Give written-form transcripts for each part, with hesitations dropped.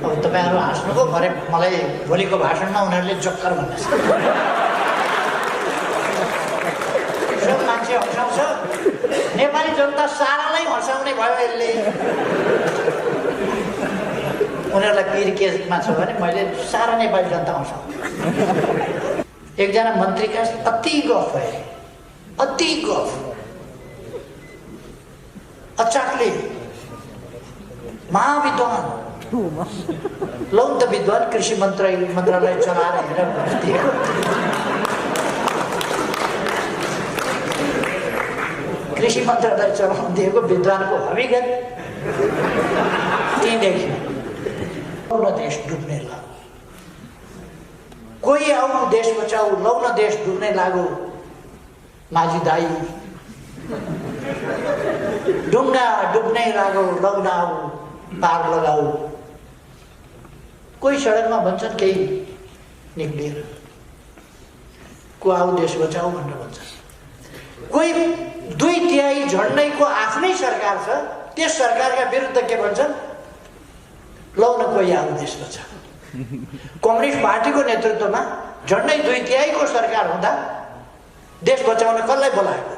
अब तपाईहरु हाँस्नुको भरे मलाई भोलिको भाषणमा उनीहरूले जोक्कर भन्ने छ। सब मान्छे हँसाउँछ, नेपाली जनता सारालाई हँसाउने भयो यसले। उनीहरूलाई पीर केमा छ भने मैले सारा नेपाली जनता हँसाउँछु। एकजना मन्त्रीका अति गफ भए, अति गफ अचाकले महाविद्वान लौन त विद्वान कृषि मन्त्रालय चलाएर हेरेर बस्दिएको। कृषि मन्त्रालय चलाउन दिएको विद्वानको हविगत त्यहीँदेखि लौ न देश डुब्ने लाग्यो, कोही आऊ देश बचाऊ, लौ न देश डुब्ने लाग्यो। माझी दाई डुङ्गा डुब्ने लाग्यो, लौ न आऊ पार लगाऊ। कोही सडकमा भन्छन् केही निक्लिएर, को आऊ देश बचाऊ भनेर भन्छन्। कोही 2/3 झन्डैको आफ्नै सरकार छ, त्यस सरकारका विरुद्ध के भन्छन्, लौ न कोही आऊ देश बचाऊ। कम्युनिस्ट पार्टीको नेतृत्वमा झन्डै 2/3 को सरकार हुँदा देश बचाउन कसलाई बोलाएको,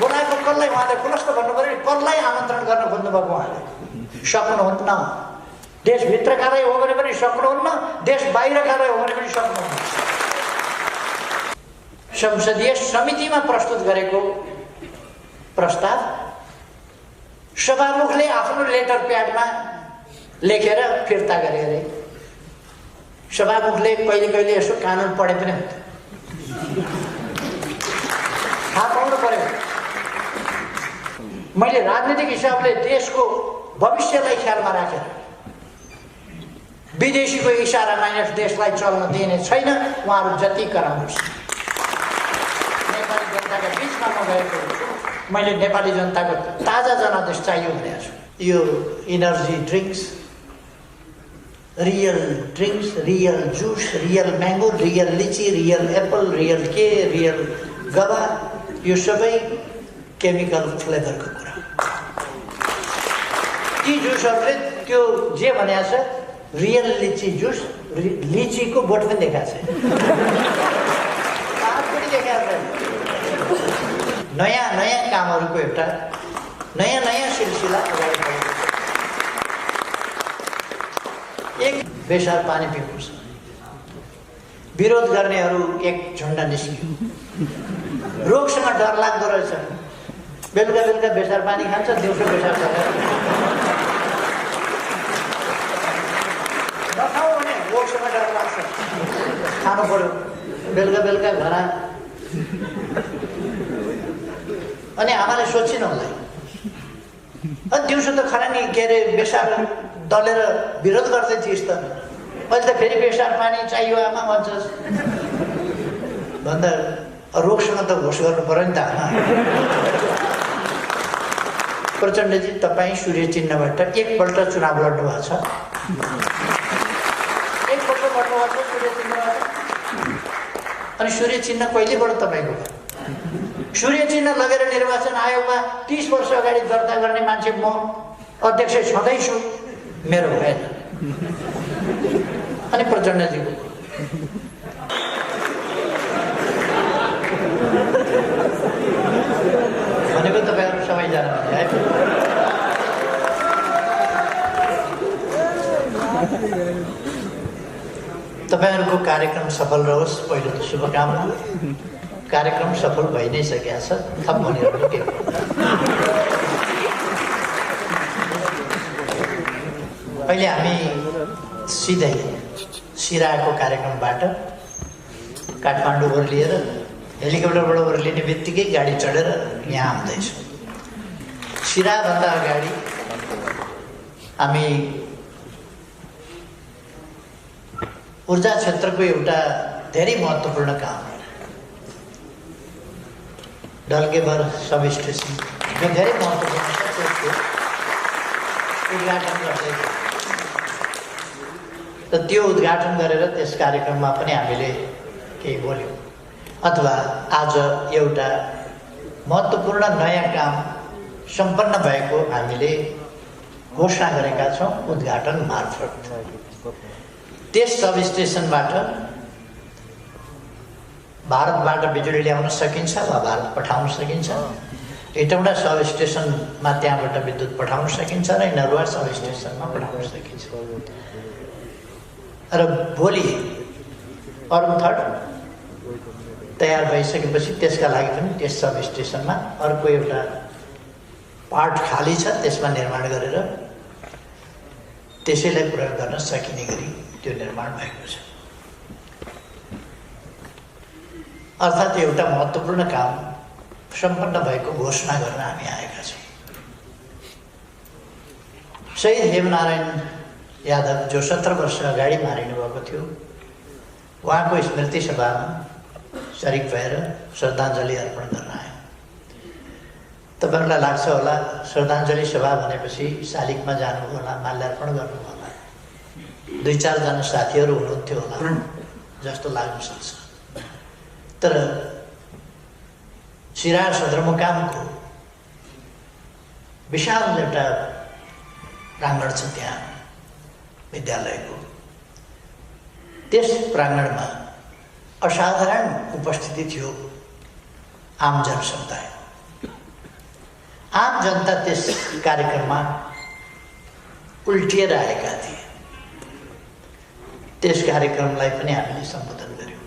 बोलाएको कसलाई उहाँले खुलस्त भन्नु पर्यो। कसलाई आमन्त्रण गर्न खोज्नुभएको उहाँले सक्नुहुन्न। देशभित्रकालाई हो भने पनि सक्नुहुन्न, देश बाहिरकालाई हो भने पनि सक्नुहुन्न। संसदीय समितिमा प्रस्तुत गरेको प्रस्ताव सभामुखले आफ्नो लेटर प्याडमा लेखेर फिर्ता गरे अरे। सभामुखले कहिले कहिले यसो कानुन पढे पनि हुन्छ, थाहा पाउनु पर्यो। मैले राजनीतिक हिसाबले देशको भविष्यलाई ख्यालमा राखेर विदेशीको इसारामा यस देशलाई चल्न दिने छैन। उहाँहरू जति कराउनुहोस्। नेपाली जनताका बिचमा म गएको छु, मैले नेपाली जनताको ताजा जनादेश चाहियो भनेको छु। यो energy drinks, real drinks, real juice, real mango, real लिची, रियल एप्पल, रियल के, रियल गवा, यो सबै केमिकल फ्लेभरको कुरा। ती जुसहरूले त्यो जे भनेको छ रियल लिची जुस, लिचीको बोट पनि देखाएको छ, पात पनि देखाएको छ। नयाँ नयाँ कामहरूको एउटा नयाँ नयाँ सिलसिला अगाडि बढेको छ। एक बेसार पानी पिउनुहोस्, विरोध गर्नेहरू एक झन्डा निस्कियो। रोगसँग डर लाग्दो रहेछ, बेलुका बेलुका बेसार पानी खान्छ, दिउँसो बेसार नखाऊ भने रोगसँग डर लाग्छ, खानु पर्यो बेलुका बेलुका घर। अनि आमाले सोचिन होला, अनि दिउँसो त खाना नि के अरे बेसार दलेर विरोध गर्दै थिइस् त, अहिले त फेरि बेसार पानी चाहियो आमा भन्छस् भन्दा रोगसँग त होस गर्नु पर्यो नि त। प्रचण्डजी तपाईँ सूर्य चिन्हबाट एकपल्ट चुनाव लड्नु भएको छ, एकपल्ट लड्नु भएको छ सूर्य चिन्हबाट। अनि सूर्य चिन्ह कहिलेबाट तपाईँको भयो? सूर्य चिन्ह लगेर निर्वाचन आयोगमा 30 वर्ष अगाडि दर्ता गर्ने मान्छे म अध्यक्ष छँदैछु, मेरो भएन। अनि प्रचण्डजीको भनेको तपाईँहरू सबैजना है। तपाईँहरूको कार्यक्रम सफल रहोस्, पहिलो त शुभकामना। कार्यक्रम सफल भइ नै सकेको छ, थप भनिरहनु के। अहिले हामी सिधै सिराको कार्यक्रमबाट काठमाडौँ ओर्लिएर हेलिकप्टरबाट ओर्लिने बित्तिकै गाडी चढेर यहाँ आउँदैछौँ। सिराभन्दा अगाडि हामी ऊर्जा क्षेत्रको एउटा धेरै महत्त्वपूर्ण काम डल्केबर सब स्टेसन जो धेरै महत्त्वपूर्ण छ त्यसको उद्घाटन गर्दै र त्यो उद्घाटन गरेर त्यस कार्यक्रममा पनि हामीले केही बोल्यौँ। अथवा आज एउटा महत्त्वपूर्ण नयाँ काम सम्पन्न भएको हामीले घोषणा गरेका छौँ उद्घाटन मार्फत। त्यस सब स्टेसनबाट भारतबाट बिजुली ल्याउन सकिन्छ वा भारत पठाउन सकिन्छ। हेटौँडा सब स्टेसनमा त्यहाँबाट विद्युत पठाउन सकिन्छ र नरुवा सब स्टेसनमा पठाउन सकिन्छ। र भोलि अरुण थर्ड तयार भइसकेपछि त्यसका लागि पनि त्यस सब स्टेसनमा अर्को एउटा पार्ट खाली छ, त्यसमा निर्माण गरेर त्यसैलाई प्रयोग गर्न सकिने गरी त्यो निर्माण भएको छ। अर्थात् एउटा महत्त्वपूर्ण काम सम्पन्न भएको घोषणा गर्न हामी आएका छौँ। शहीद हेमनारायण यादव जो 17 वर्ष अगाडि मारिनु भएको थियो, उहाँको स्मृति सभामा सरिक भएर श्रद्धाञ्जली अर्पण गर्न आयो। तपाईहरुलाई लाग्छ होला श्रद्धाञ्जली सभा भनेपछि शालिगमा जानु होला, माल्यार्पण गर्नु होला, 2-4 जना साथीहरू हुनुहुन्थ्यो होला जस्तो लाग्न सक्छ। तर सिराहा सदरमुकामको विशाल एउटा प्राङ्गण छ त्यहाँ विद्यालयको। त्यस प्राङ्गणमा असाधारण उपस्थिति थियो आम जनसमुदाय। आम जनता त्यस कार्यक्रममा उल्टिएर आएका थिए। त्यस कार्यक्रमलाई पनि हामीले सम्बोधन गर्यौँ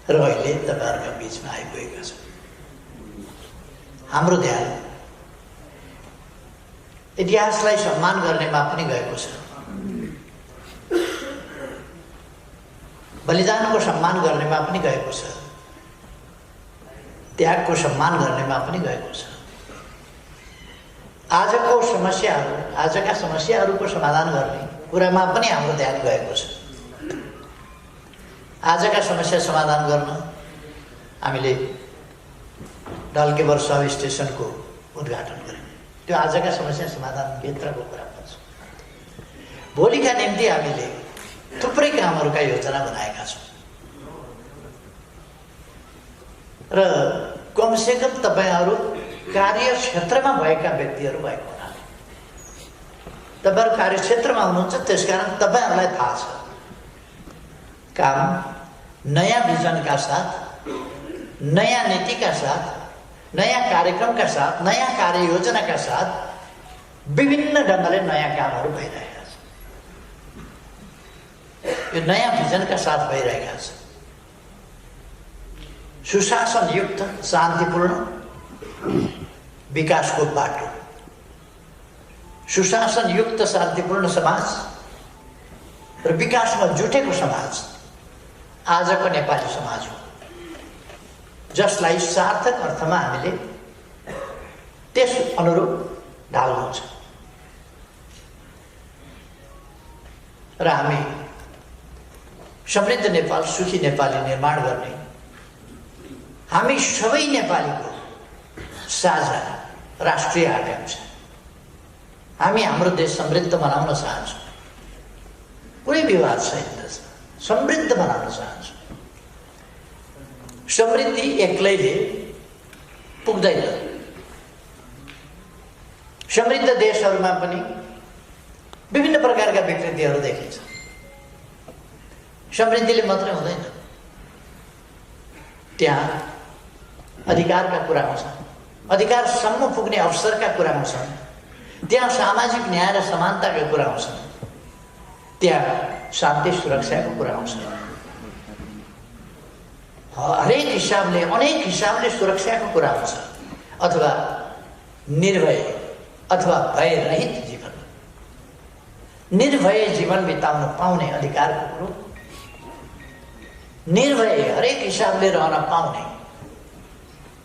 र अहिले तपाईहरुका बीचमा आइपुगेका छौँ। हाम्रो ध्यान इतिहासलाई सम्मान गर्नेमा पनि गएको छ, बलिदानको सम्मान गर्नेमा पनि गएको छ, त्यागको सम्मान गर्नेमा पनि गएको छ। आजका समस्याहरूको समाधान गर्ने कुरामा पनि हाम्रो ध्यान गएको छ। आजका समस्या समाधान गर्न हामीले डल्केबर सब स्टेसनको उद्घाटन गर्यौँ। त्यो आजका समस्या समाधान भित्रको कुरा पर्छ। भोलिका निम्ति हामीले थुप्रै कामहरूका योजना बनाएका छौँ र कमसेकम तपाईहरु कार्यक्षेत्रमा भएका व्यक्तिहरू भएको हुनाले तपाईहरु कार्यक्षेत्रमा हुनुहुन्छ, त्यसकारण तपाईहरुलाई थाहा छ काम नयाँ भिजनका साथ, नयाँ नीतिका साथ, नयाँ कार्यक्रमका साथ, नयाँ कार्ययोजनाका साथ विभिन्न ढङ्गले नयाँ कामहरू भइरहेका छन्। यो नयाँ भिजनका साथ भइरहेका छन्। सुशासनयुक्त शान्तिपूर्ण विकासको बाटो, सुशासनयुक्त शान्तिपूर्ण समाज र विकासमा जुटेको समाज आजको नेपाली समाज हो, जसलाई सार्थक अर्थमा हामीले त्यस अनुरूप ढाल्नु छ। र हामी समृद्ध नेपाल, सुखी नेपाली निर्माण गर्ने हामी सबै नेपालीको साझा राष्ट्रिय आकांक्षा। हामी हाम्रो देश समृद्ध बनाउन चाहन्छौँ, कुनै विवाद छैन, समृद्ध बनाउन चाहन्छौँ। समृद्धि एक्लैले पुग्दैन। समृद्ध देशहरूमा पनि विभिन्न प्रकारका विकृतिहरू देखिन्छ। समृद्धिले मात्रै हुँदैन, त्यहाँ अधिकारका कुरा आउँछ, अधिकारसम्म पुग्ने अवसरका कुरा आउँछ, त्यहाँ सामाजिक न्याय र समानताका कुरा आउँछ, त्यहाँ शान्ति सुरक्षाको कुरा आउँछ। हरेक हिसाबले, अनेक हिसाबले सुरक्षाको कुरा आउँछ, अथवा निर्भय अथवा भयरहित जीवन, निर्भय जीवन बिताउन पाउने अधिकारको कुरो, निर्भय हरेक हिसाबले रहन पाउने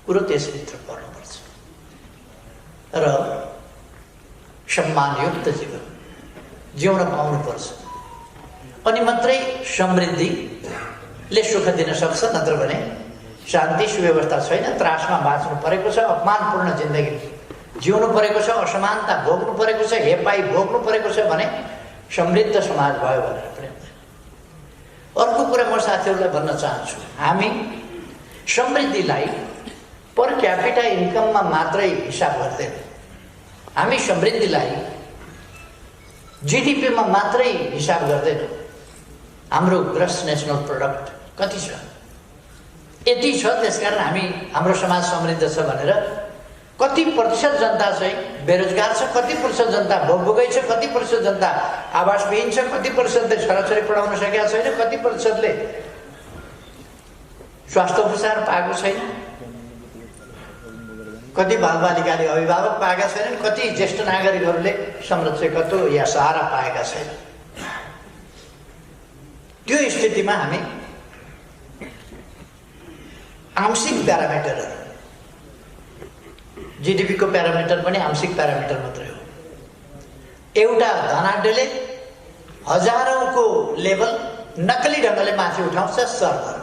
कुरो त्यसभित्र पर्नुपर्छ र सम्मानयुक्त जीवन जिउन पाउनुपर्छ। अनि मात्रै समृद्धिले सुख दिन सक्छ, नत्र भने शान्ति सुव्यवस्था छैन, त्रासमा बाँच्नु परेको छ, अपमानपूर्ण जिन्दगी जिउनु परेको छ, असमानता भोग्नु परेको छ, हेपाई भोग्नु परेको छ भने समृद्ध समाज भयो भनेर पनि। अर्को कुरा म साथीहरूलाई भन्न चाहन्छु, हामी समृद्धिलाई पर क्यापिटा इन्कममा मात्रै हिसाब गर्दैन। हामी समृद्धिलाई जीडीपीमा मात्रै हिसाब गर्दैनौँ। हाम्रो ग्रस नेसनल प्रोडक्ट कति छ, यति छ, त्यसकारण हाम्रो समाज समृद्ध छ भनेर कति प्रतिशत जनता चाहिँ बेरोजगार छ, कति प्रतिशत जनता भोकभोकै छ, कति प्रतिशत जनता आवासविहीन छ, कति प्रतिशतले छोराछोरी पढाउन सकेका छैन, कति प्रतिशतले स्वास्थ्य उपचार पाएको छैन, कति बालबालिकाले अभिभावक पाएका छैनन्, कति ज्येष्ठ नागरिकहरूले संरक्षकत्व या सहारा पाएका छैनन्। त्यो स्थितिमा हामी आंशिक प्यारामिटरहरू, जीडीपीको प्यारामिटर पनि आंशिक प्यारामिटर मात्रै हो। एउटा धनाढ्यले हजारौंको लेभल नक्कली ढङ्गले माथि उठाउँछ सरदर।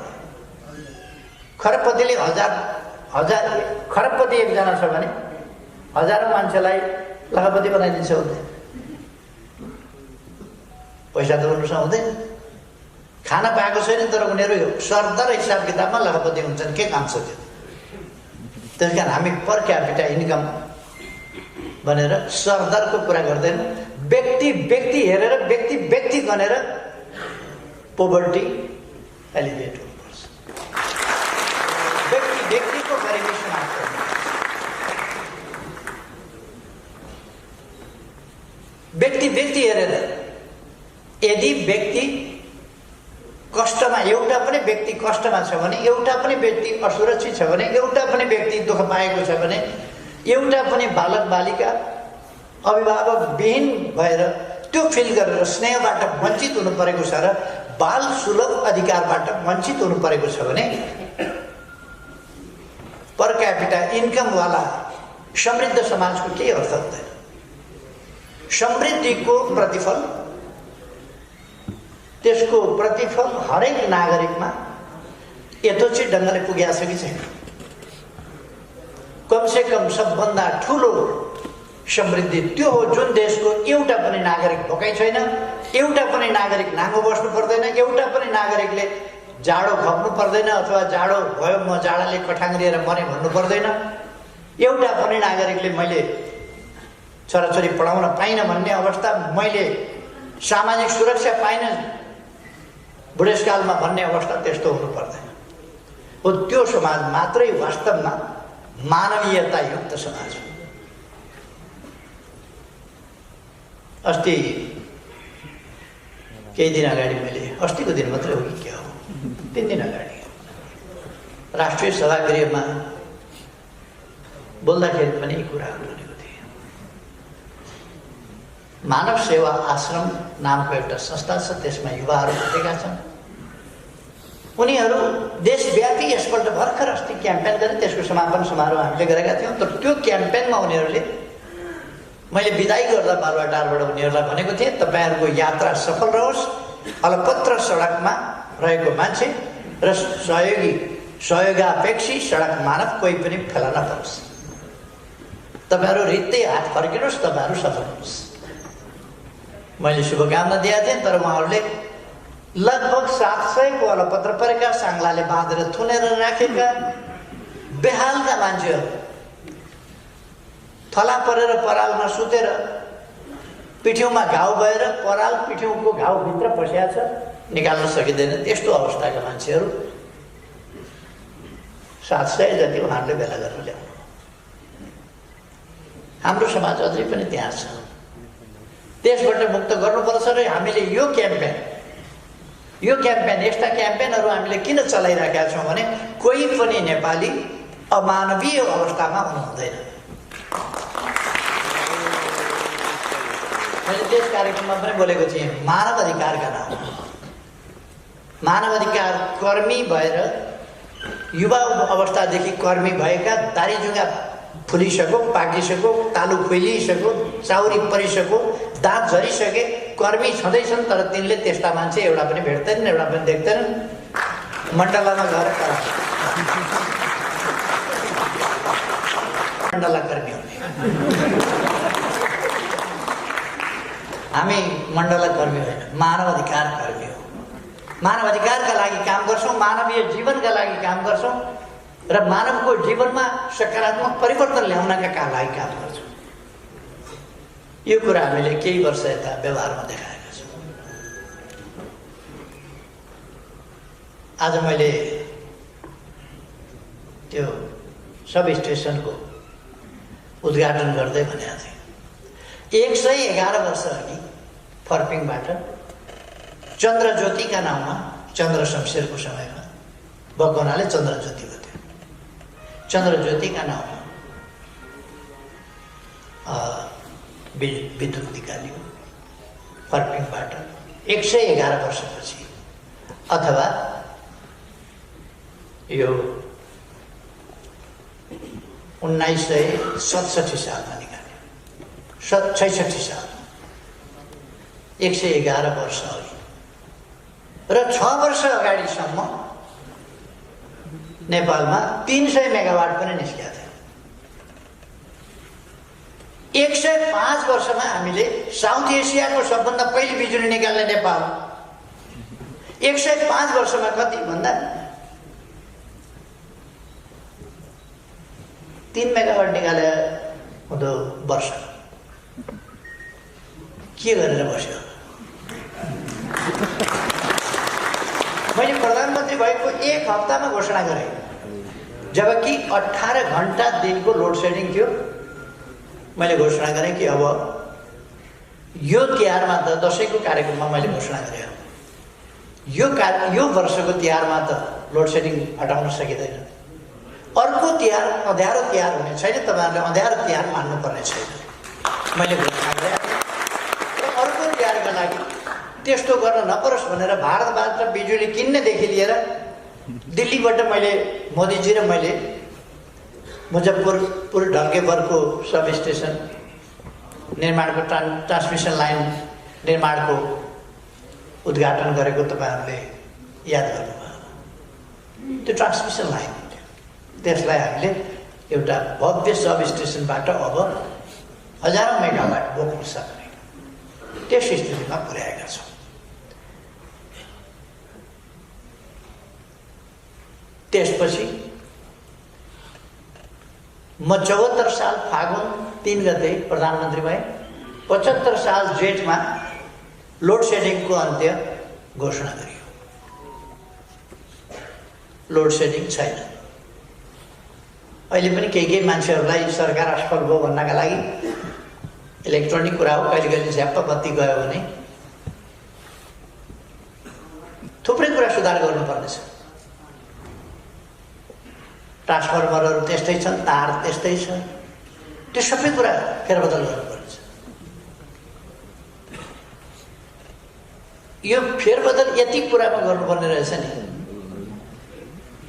खरबपतिले खरबपति एकजना छ भने हजारौं मान्छेलाई लखपति बनाइदिन्छ हुँदैन? पैसा त उनीसँग हुँदैन, खाना पाएको छैन, तर उनीहरू सरदर हिसाब किताबमा लखपति हुन्छन्। के काम छ त्यो? त्यस कारण हामी पर क्यापिटा इन्कम भनेर सरदरको कुरा गर्दैन, व्यक्ति हेरेर व्यक्ति गनेर पोभर्टी एलिभेट हुनुपर्छ। व्यक्तिको गरिबी समाप्त गर्नुपर्छ। व्यक्ति हेरेर यदि व्यक्ति कष्टमा, एउटा पनि व्यक्ति कष्टमा छ भने, एउटा पनि व्यक्ति असुरक्षित छ भने, एउटा पनि व्यक्ति दुःख पाएको छ भने, एउटा पनि बालक बालिका अभिभावक विहीन भएर त्यो फिल गरेर स्नेहबाट वञ्चित हुनु परेको छ र बाल सुलभ अधिकारबाट वञ्चित हुनु परेको छ भने पर क्यापिटा इन्कमवाला समृद्ध समाजको केही अर्थ हुँदैन। समृद्धिको प्रतिफल, त्यसको प्रतिफल हरेक नागरिकमा यथोचित ढङ्गले पुगेको छ कि छैन? कमसेकम सबभन्दा ठुलो समृद्धि त्यो हो जुन देशको एउटा पनि नागरिक भोकै छैन, एउटा पनि नागरिक नाङ्गो बस्नु पर्दैन, एउटा पनि नागरिकले जाडो खप्नु पर्दैन अथवा जाडो भयो म जाडाले कठाङ्ग्रिएर मरे भन्नु पर्दैन, एउटा पनि नागरिकले मैले छोराछोरी पढाउन पाइनँ भन्ने अवस्था, मैले सामाजिक सुरक्षा पाइनँ बुढेसकालमा भन्ने अवस्था त्यस्तो हुनु पर्दैन। हो त्यो समाज मात्रै वास्तवमा मानवीयतायुक्त समाज हो। अस्ति केही दिन अगाडि, मैले अस्तिको दिन मात्रै हो कि क्या हो, 3 दिन अगाडि राष्ट्रिय सभागृहमा बोल्दाखेरि पनि यी कुराहरू भनेको थिएँ। मानव सेवा आश्रम नामको एउटा संस्था छ, त्यसमा युवाहरू बसेका छन्। उनीहरू देशव्यापी यसपल्ट भर्खर अस्ति क्याम्पेन गरे, त्यसको समापन समारोह हामीले गरेका थियौँ। तर त्यो क्याम्पेनमा उनीहरूले, मैले बिदाई गर्दा बालुवाटारबाट उनीहरूलाई भनेको थिएँ, तपाईँहरूको यात्रा सफल रहोस्, अलपत्र सडकमा रहेको मान्छे र सहयोगापेक्षी सडक मानव कोही पनि फेला नपरोस्, तपाईँहरू रित्तै हात फर्किनुहोस्, तपाईँहरू सफल हुनुहोस्। मैले शुभकामना दिएका थिएँ, तर उहाँहरूले लगभग 700 को अलपत्र परेका, साङ्लाले बाँधेर थुनेर राखेका बेहालका मान्छेहरू थला परेर परालमा सुतेर पिठ्यौँमा घाउ भएर पराल पिठ्यौँको घाउभित्र पस्या छ, निकाल्न सकिँदैन, त्यस्तो अवस्थाका मान्छेहरू 700 जति उहाँहरूले भेला गरेर ल्याउनु। हाम्रो समाज अझै पनि त्यहाँ छ, त्यसबाट मुक्त गर्नुपर्छ। र हामीले यो क्याम्पेन यस्ता क्याम्पेनहरू हामीले किन चलाइराखेका छौँ भने कोही पनि नेपाली अमानवीय अवस्थामा हुनु हुँदैन। मैले त्यस कार्यक्रममा पनि बोलेको थिएँ, मानव अधिकारका नाममा मानव अधिकार कर्मी भएर युवा अवस्थादेखि कर्मी भएका, दारीजुङ्गा फुलिसक्यो, पाकिसक्यो, तालु फुलिसक्यो, चाउरी परिसक्यो, दाँत झरिसके कर्मी छँदैछन्, तर तिनले त्यस्ता मान्छे एउटा पनि भेट्दैनन्, एउटा पनि देख्दैनन्। मण्डलामा गएर मण्डला कर्मी हुने, हामी मण्डला कर्मी होइन, मानव अधिकार कर्मी हो। मानव अधिकारका लागि काम गर्छौँ, मानवीय जीवनका लागि काम गर्छौँ। र मानवको जीवनमा सकारात्मक परिवर्तन ल्याउनका लागि काम गर्छौँ। यो कुरा हामीले केही वर्ष यता व्यवहारमा देखाएका छौँ। आज मैले त्यो सब स्टेसनको उद्घाटन गर्दै भनेको थिएँ 111 वर्ष अघि फर्पिङबाट चन्द्रज्योतिका नाउँमा चन्द्र शमशेरको समयमा भएको हुनाले चन्द्रज्योति हो। त्यो चन्द्रज्योतिका नाउँमा विद्युत निकाल्यो फर्पिङबाट 111 वर्षपछि, अथवा यो 1967 सालमा निकाल्यो, 66 साल 111 वर्ष अघि। र 6 वर्ष अगाडिसम्म नेपालमा 300 मेगावाट पनि निस्किएको थियो। 105 वर्षमा हामीले साउथ एसियाको सबभन्दा पहिले बिजुली निकाल्ने नेपाल। 105 वर्षमा कति भन्दा 3 मेगावाट निकाले हुँदो वर्ष के गरेर बस्यो? मैले प्रधानमन्त्री भएको 1 हप्तामा घोषणा गरेँ, जबकि 18 घण्टा दिनको लोड सेडिङ थियो। मैले घोषणा गरेँ कि अब यो तिहारमा त दसैँको कार्यक्रममा मैले घोषणा गरेँ यो वर्षको तिहारमा त लोड सेडिङ हटाउन सकिँदैन। अर्को तिहार अँध्यारो तिहार हुने छैन, तपाईँहरूले अँध्यारो तिहार मान्नुपर्ने छैन। मैले घोषणा गरेँ र अर्को तिहारको लागि त्यस्तो गर्न नपरोस् भनेर भारतबाट बिजुली किन्नेदेखि लिएर दिल्लीबाट मैले मोदीजी र मैले मुजफ्फरपुर ढल्केबरको सब स्टेसन निर्माणको ट्रान्समिसन लाइन निर्माणको उद्घाटन गरेको तपाईँहरूले याद गर्नुभयो। त्यो ट्रान्समिसन लाइन त्यसलाई हामीले एउटा भव्य सब स्टेसनबाट अब हजारौं मेगावाट बोक्न सक्ने त्यस स्थितिमा पुर्याएका छौँ। त्यसपछि म 74 साल फागुन 3 गते प्रधानमन्त्री भएँ। 75 साल जेठमा लोड सेडिङको अन्त्य घोषणा गरियो। लोड सेडिङ छैन। अहिले पनि केही मान्छेहरूलाई सरकार असफल भयो भन्नका लागि इलेक्ट्रोनिक कुरा हो, कहिले कहिले झ्याप्प बत्ती गयो भने थुप्रै कुरा सुधार गर्नुपर्नेछ। ट्रान्सफर्मरहरू त्यस्तै छन्, तार त्यस्तै छ, त्यो सबै कुरा फेरबदल गर्नुपर्छ। यो फेरबदल यति कुरामा गर्नुपर्ने रहेछ नि,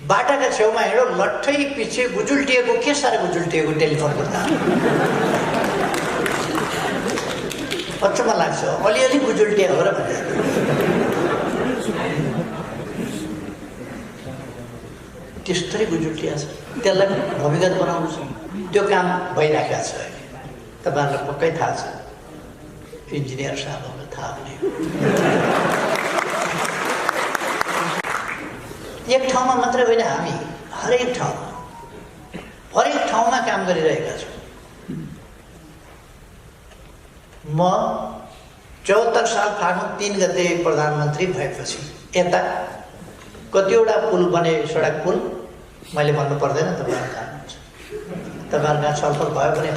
बाटाका छेउमा हिँडो लट्ठै पछि गुजुल्टिएको, के साह्रो गुजुल्टिएको टेलिफोनको तार। अचम्म लाग्छ, अलिअलि गुजुल्टिया हो र भनेर। त्यस्तै गुजुल्टिया छ, त्यसलाई भूमिगत बनाउनु छ। त्यो काम भइरहेको छ अहिले। तपाईँहरूलाई पक्कै थाहा छ, इन्जिनियर साहबहरूलाई थाहा हुने। एक ठाउँमा मात्रै होइन, हामी हरेक ठाउँमा काम गरिरहेका छौँ। म 74 साल फागुन 3 गते प्रधानमन्त्री भएपछि यता कतिवटा पुल बने, सडक पुल मैले भन्नु पर्दैन, तपाईँहरू जान्नुहुन्छ। तपाईँहरूसँग छलफल भयो भने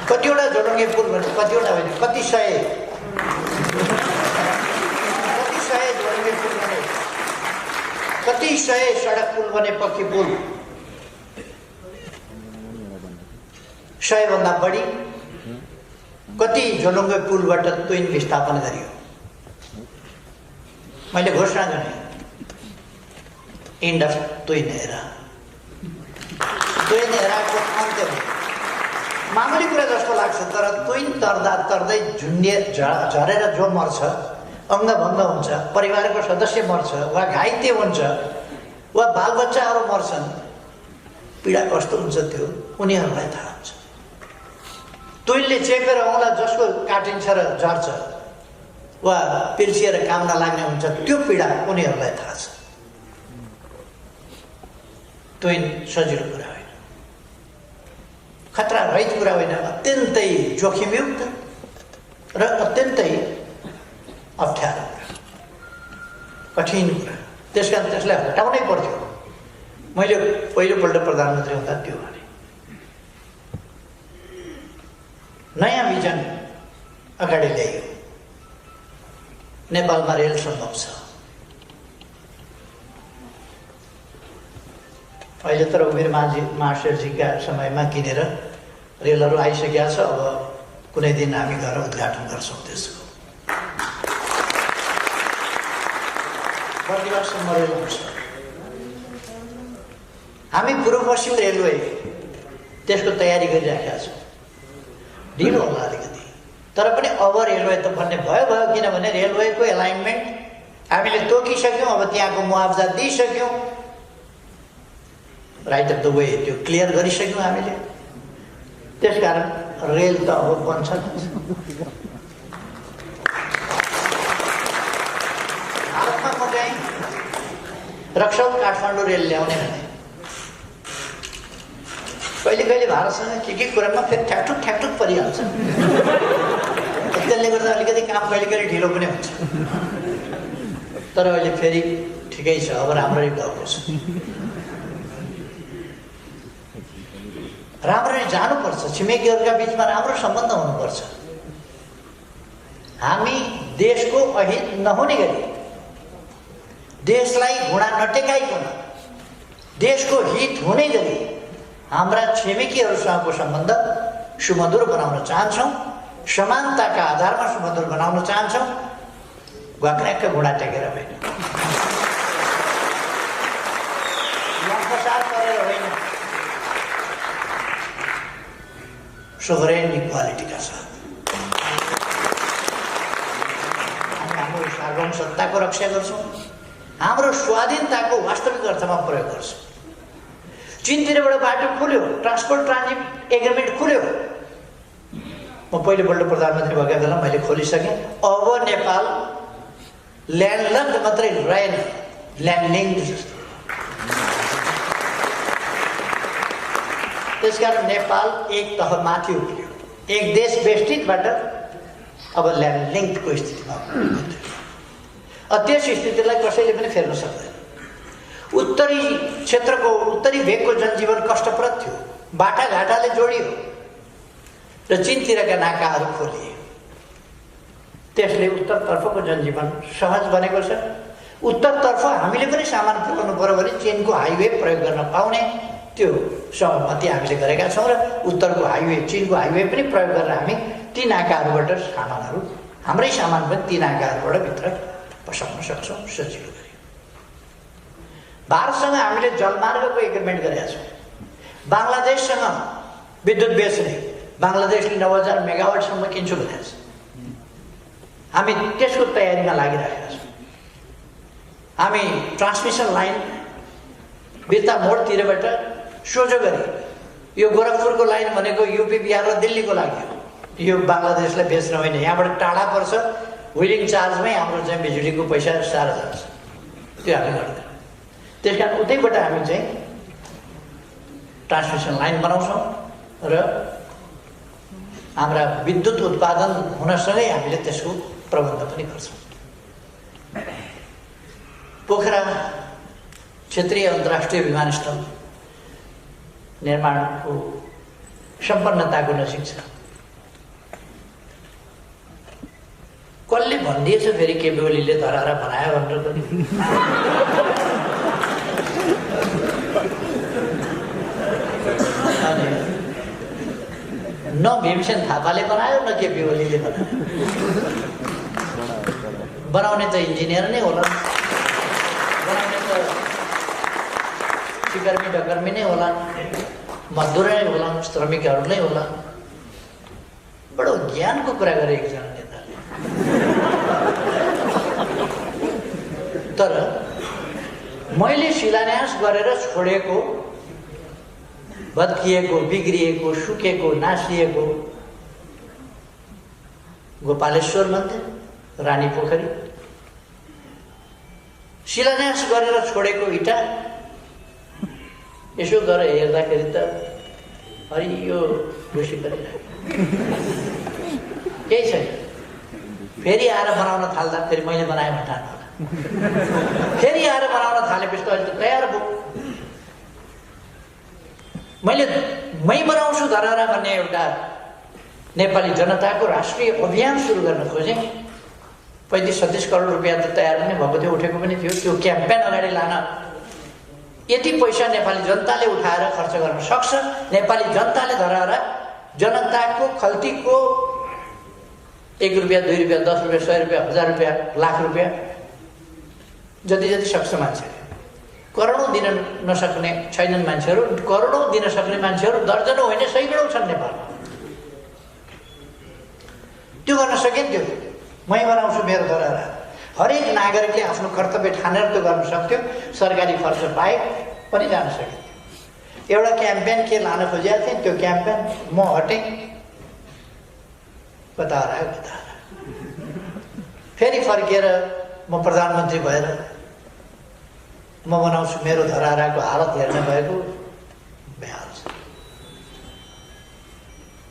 कतिवटा जोडङ्गे पुल बने, कतिवटा होइन, कति सय जोडङ्गे पुल बने, कति सय सडक पुल बने, पक्की पुल 100 भन्दा बढी। कति झोलुङ्गे पुलबाट तुइन विस्थापन गरियो। मैले घोषणा गरेँ एन्ड अफ तुइन एरा। तुइन एराको अन्त्य मामुली कुरा जस्तो लाग्छ, तर तुइन तर्दा तर्दै झरेर जो मर्छ, अङ्गभङ्ग हुन्छ, परिवारको सदस्य मर्छ, वा घाइते हुन्छ, वा बालबच्चाहरू मर्छन्, पीडा कस्तो हुन्छ त्यो उनीहरूलाई थाहा हुन्छ। तुइनले चेपेर औँला जसको काटिन्छ र झर्छ, वा पिर्सिएर काम नलाग्ने हुन्छ, त्यो पीडा उनीहरूलाई थाहा छ। त्यो सजिलो कुरा होइन, खतरा रहित कुरा होइन, अत्यन्तै जोखिमयुक्त र अत्यन्तै अप्ठ्यारो कुरा, कठिन कुरा। त्यसकारण त्यसलाई हटाउनै पर्थ्यो। मैले पहिलोपल्ट प्रधानमन्त्री हुँदा त्यो भने नयाँ भिजन अगाडि ल्याइयो। नेपालमा रेल सम्भव छ। अहिले त रघुवीर महाशयजीका समयमा किनेर रेलहरू आइसकेका छ। अब कुनै दिन हामी गएर उद्घाटन गर्छौँ त्यसको। प्रतिवर्षसम्म रेल आउँछ। हामी पूर्व पश्चिम रेलवे त्यसको तयारी गरिराखेका छौँ। ढिलो होला अलिकति, तर पनि अब रेलवे त भन्ने भयो। किनभने रेलवेको एलाइनमेन्ट हामीले तोकिसक्यौँ। अब त्यहाँको मुआवजा दिइसक्यौँ, राइट अफ द वे त्यो क्लियर गरिसक्यौँ हामीले। त्यसकारण रेल त अब बन्छ। भारतमा म चाहिँ रक्सौल काठमाडौँ रेल ल्याउने भने कहिले भारतसँग के कुरामा फेरि ठ्याकठुक परिहाल्छ। त्यसले गर्दा अलिकति काम कहिले ढिलो पनि हुन्छ। तर अहिले फेरि ठिकै छ, अब राम्ररी गएको छ। राम्ररी जानुपर्छ। छिमेकीहरूका बिचमा राम्रो सम्बन्ध हुनुपर्छ। हामी देशको अहित नहुने गरी, देशलाई घुँडा नटेकाइकन, देशको हित हुने गरी हाम्रा छिमेकीहरूसँगको सम्बन्ध सुमधुर बनाउन चाहन्छौँ। समानताका आधारमा सुमधुर बनाउन चाहन्छौँ। घक्र्याक्क घुँडा टेकेर होइन, लम्पसार गरेर होइन, सोभरेन इक्वालिटीका साथ हामी हाम्रो सार्वभौम सत्ताको रक्षा गर्छौँ। हाम्रो स्वाधीनताको वास्तविक अर्थमा प्रयोग गर्छौँ। चीनतिरबाट बाटो खुल्यो, ट्रान्सपोर्ट ट्रान्जिट एग्रिमेन्ट खुल्यो। म पहिलोपल्ट प्रधानमन्त्री भएका बेला मैले खोलिसकेँ। अब नेपाल ल्यान्डलक मात्रै रहेन, ल्यान्डलिङ्क जस्तो। त्यसकारण नेपाल एक तह माथि उक्लियो। एक देश बेष्टितबाट अब ल्यान्डलिङ्कको स्थितिमा त्यस स्थितिलाई कसैले पनि फेर्न सक्दैन। उत्तरी क्षेत्रको, उत्तरी भेगको जनजीवन कष्टप्रद थियो। बाटाघाटाले जोडियो र चीनतिरका नाकाहरू खोलिए। त्यसले उत्तरतर्फको जनजीवन सहज बनेको छ। उत्तरतर्फ हामीले पनि सामान पुर्याउनु पर्यो भने चीनको हाइवे प्रयोग गर्न पाउने त्यो सहमति हामीले गरेका छौँ। र उत्तरको हाइवे, चीनको हाइवे पनि प्रयोग गरेर हामी ती नाकाहरूबाट सामानहरू, हाम्रै सामान पनि ती नाकाहरूबाट भित्र पसाउन सक्छौँ सजिलो गरी। भारतसँग हामीले जलमार्गको एग्रिमेन्ट गरेका छौँ। बङ्गलादेशसँग विद्युत बेच्ने, बङ्गलादेशले 9000 मेगावाटसम्म किन्छु भनेको छ। हामी त्यसको तयारीमा लागिरहेका छौँ। हामी ट्रान्समिसन लाइन बिर्ता मोडतिरबाट सोझो गरी, यो गोरखपुरको लाइन भनेको युपी, बिहार र दिल्लीको लागि हो। यो बङ्गलादेशलाई बेच्न होइन। यहाँबाट टाढा पर्छ, व्हिलिङ चार्जमै हाम्रो चाहिँ बिजुलीको पैसा सारा जान्छ। त्यो हामी गर्दैनौँ। त्यस कारण उतैबाट हामी चाहिँ ट्रान्समिसन लाइन बनाउँछौँ र हाम्रा विद्युत उत्पादन हुनसँगै हामीले त्यसको प्रबन्ध पनि गर्छौँ। पोखरा क्षेत्रीय अन्तर्राष्ट्रिय विमानस्थल निर्माणको सम्पन्नताको नजिक छ। कसले भनिदिएछ फेरि केपी ओलीले धराएर बनायो भनेर पनि? न भीमसेन थापाले बनायो, न केपी ओलीले बनायो। बनाउने त इन्जिनियर नै होला, बनाउने त सिकर्मी डकर्मी नै होला, मजदुर नै होला, श्रमिकहरू नै होला। बडो ज्ञानको कुरा गरे एकजना नेताले। तर मैले शिलान्यास गरेर छोडेको, भत्किएको, बिग्रिएको, सुकेको, नासिएको गोपालेश्वर मन्दिर, रानी पोखरी, शिलान्यास गरेर छोडेको इटा यसो गरेर हेर्दाखेरि त हरियो ढुसी परिरहेको केही छैन। फेरि आएर बनाउन थाल्दा फेरि मैले बनाएँ भन्नु होला। फेरि आएर बनाउन थालेपछि त अहिले त तयार भयो। मै बनाउँछु धरहरा भन्ने एउटा नेपाली जनताको राष्ट्रिय अभियान सुरु गर्न खोजेँ। 35-36 करोड रुपियाँ त तयार पनि भएको थियो, उठेको पनि थियो। त्यो क्याम्पेन अगाडि लान यति पैसा नेपाली जनताले उठाएर खर्च गर्न सक्छ। नेपाली जनताले धरहरा जनताको खल्तीको 1 रुपियाँ 2 रुपियाँ 10 रुपियाँ 100 रुपियाँ 1000 रुपियाँ लाख रुपियाँ जति जति सक्छ मान्छेले। करोडौँ दिन नसक्ने छैनन् मान्छेहरू, करोडौँ दिन सक्ने मान्छेहरू दर्जनौँ होइन सैकडौँ छन् नेपालमा। त्यो गर्न सकिन्थ्यो। मै बनाउँछु मेरो धरहरा। हरेक नागरिकले आफ्नो कर्तव्य ठानेर त्यो गर्न सक्थ्यो। सरकारी खर्च बाहेक पनि जान सकिन्थ्यो। एउटा क्याम्पेन के लान खोजेको थिएँ, त्यो क्याम्पेन म हटेँ, बताएर फेरि फर्किएर म प्रधानमन्त्री भएर म बनाउँछु मेरो धरहराको हालत हेर्न भएको बेहाल छ।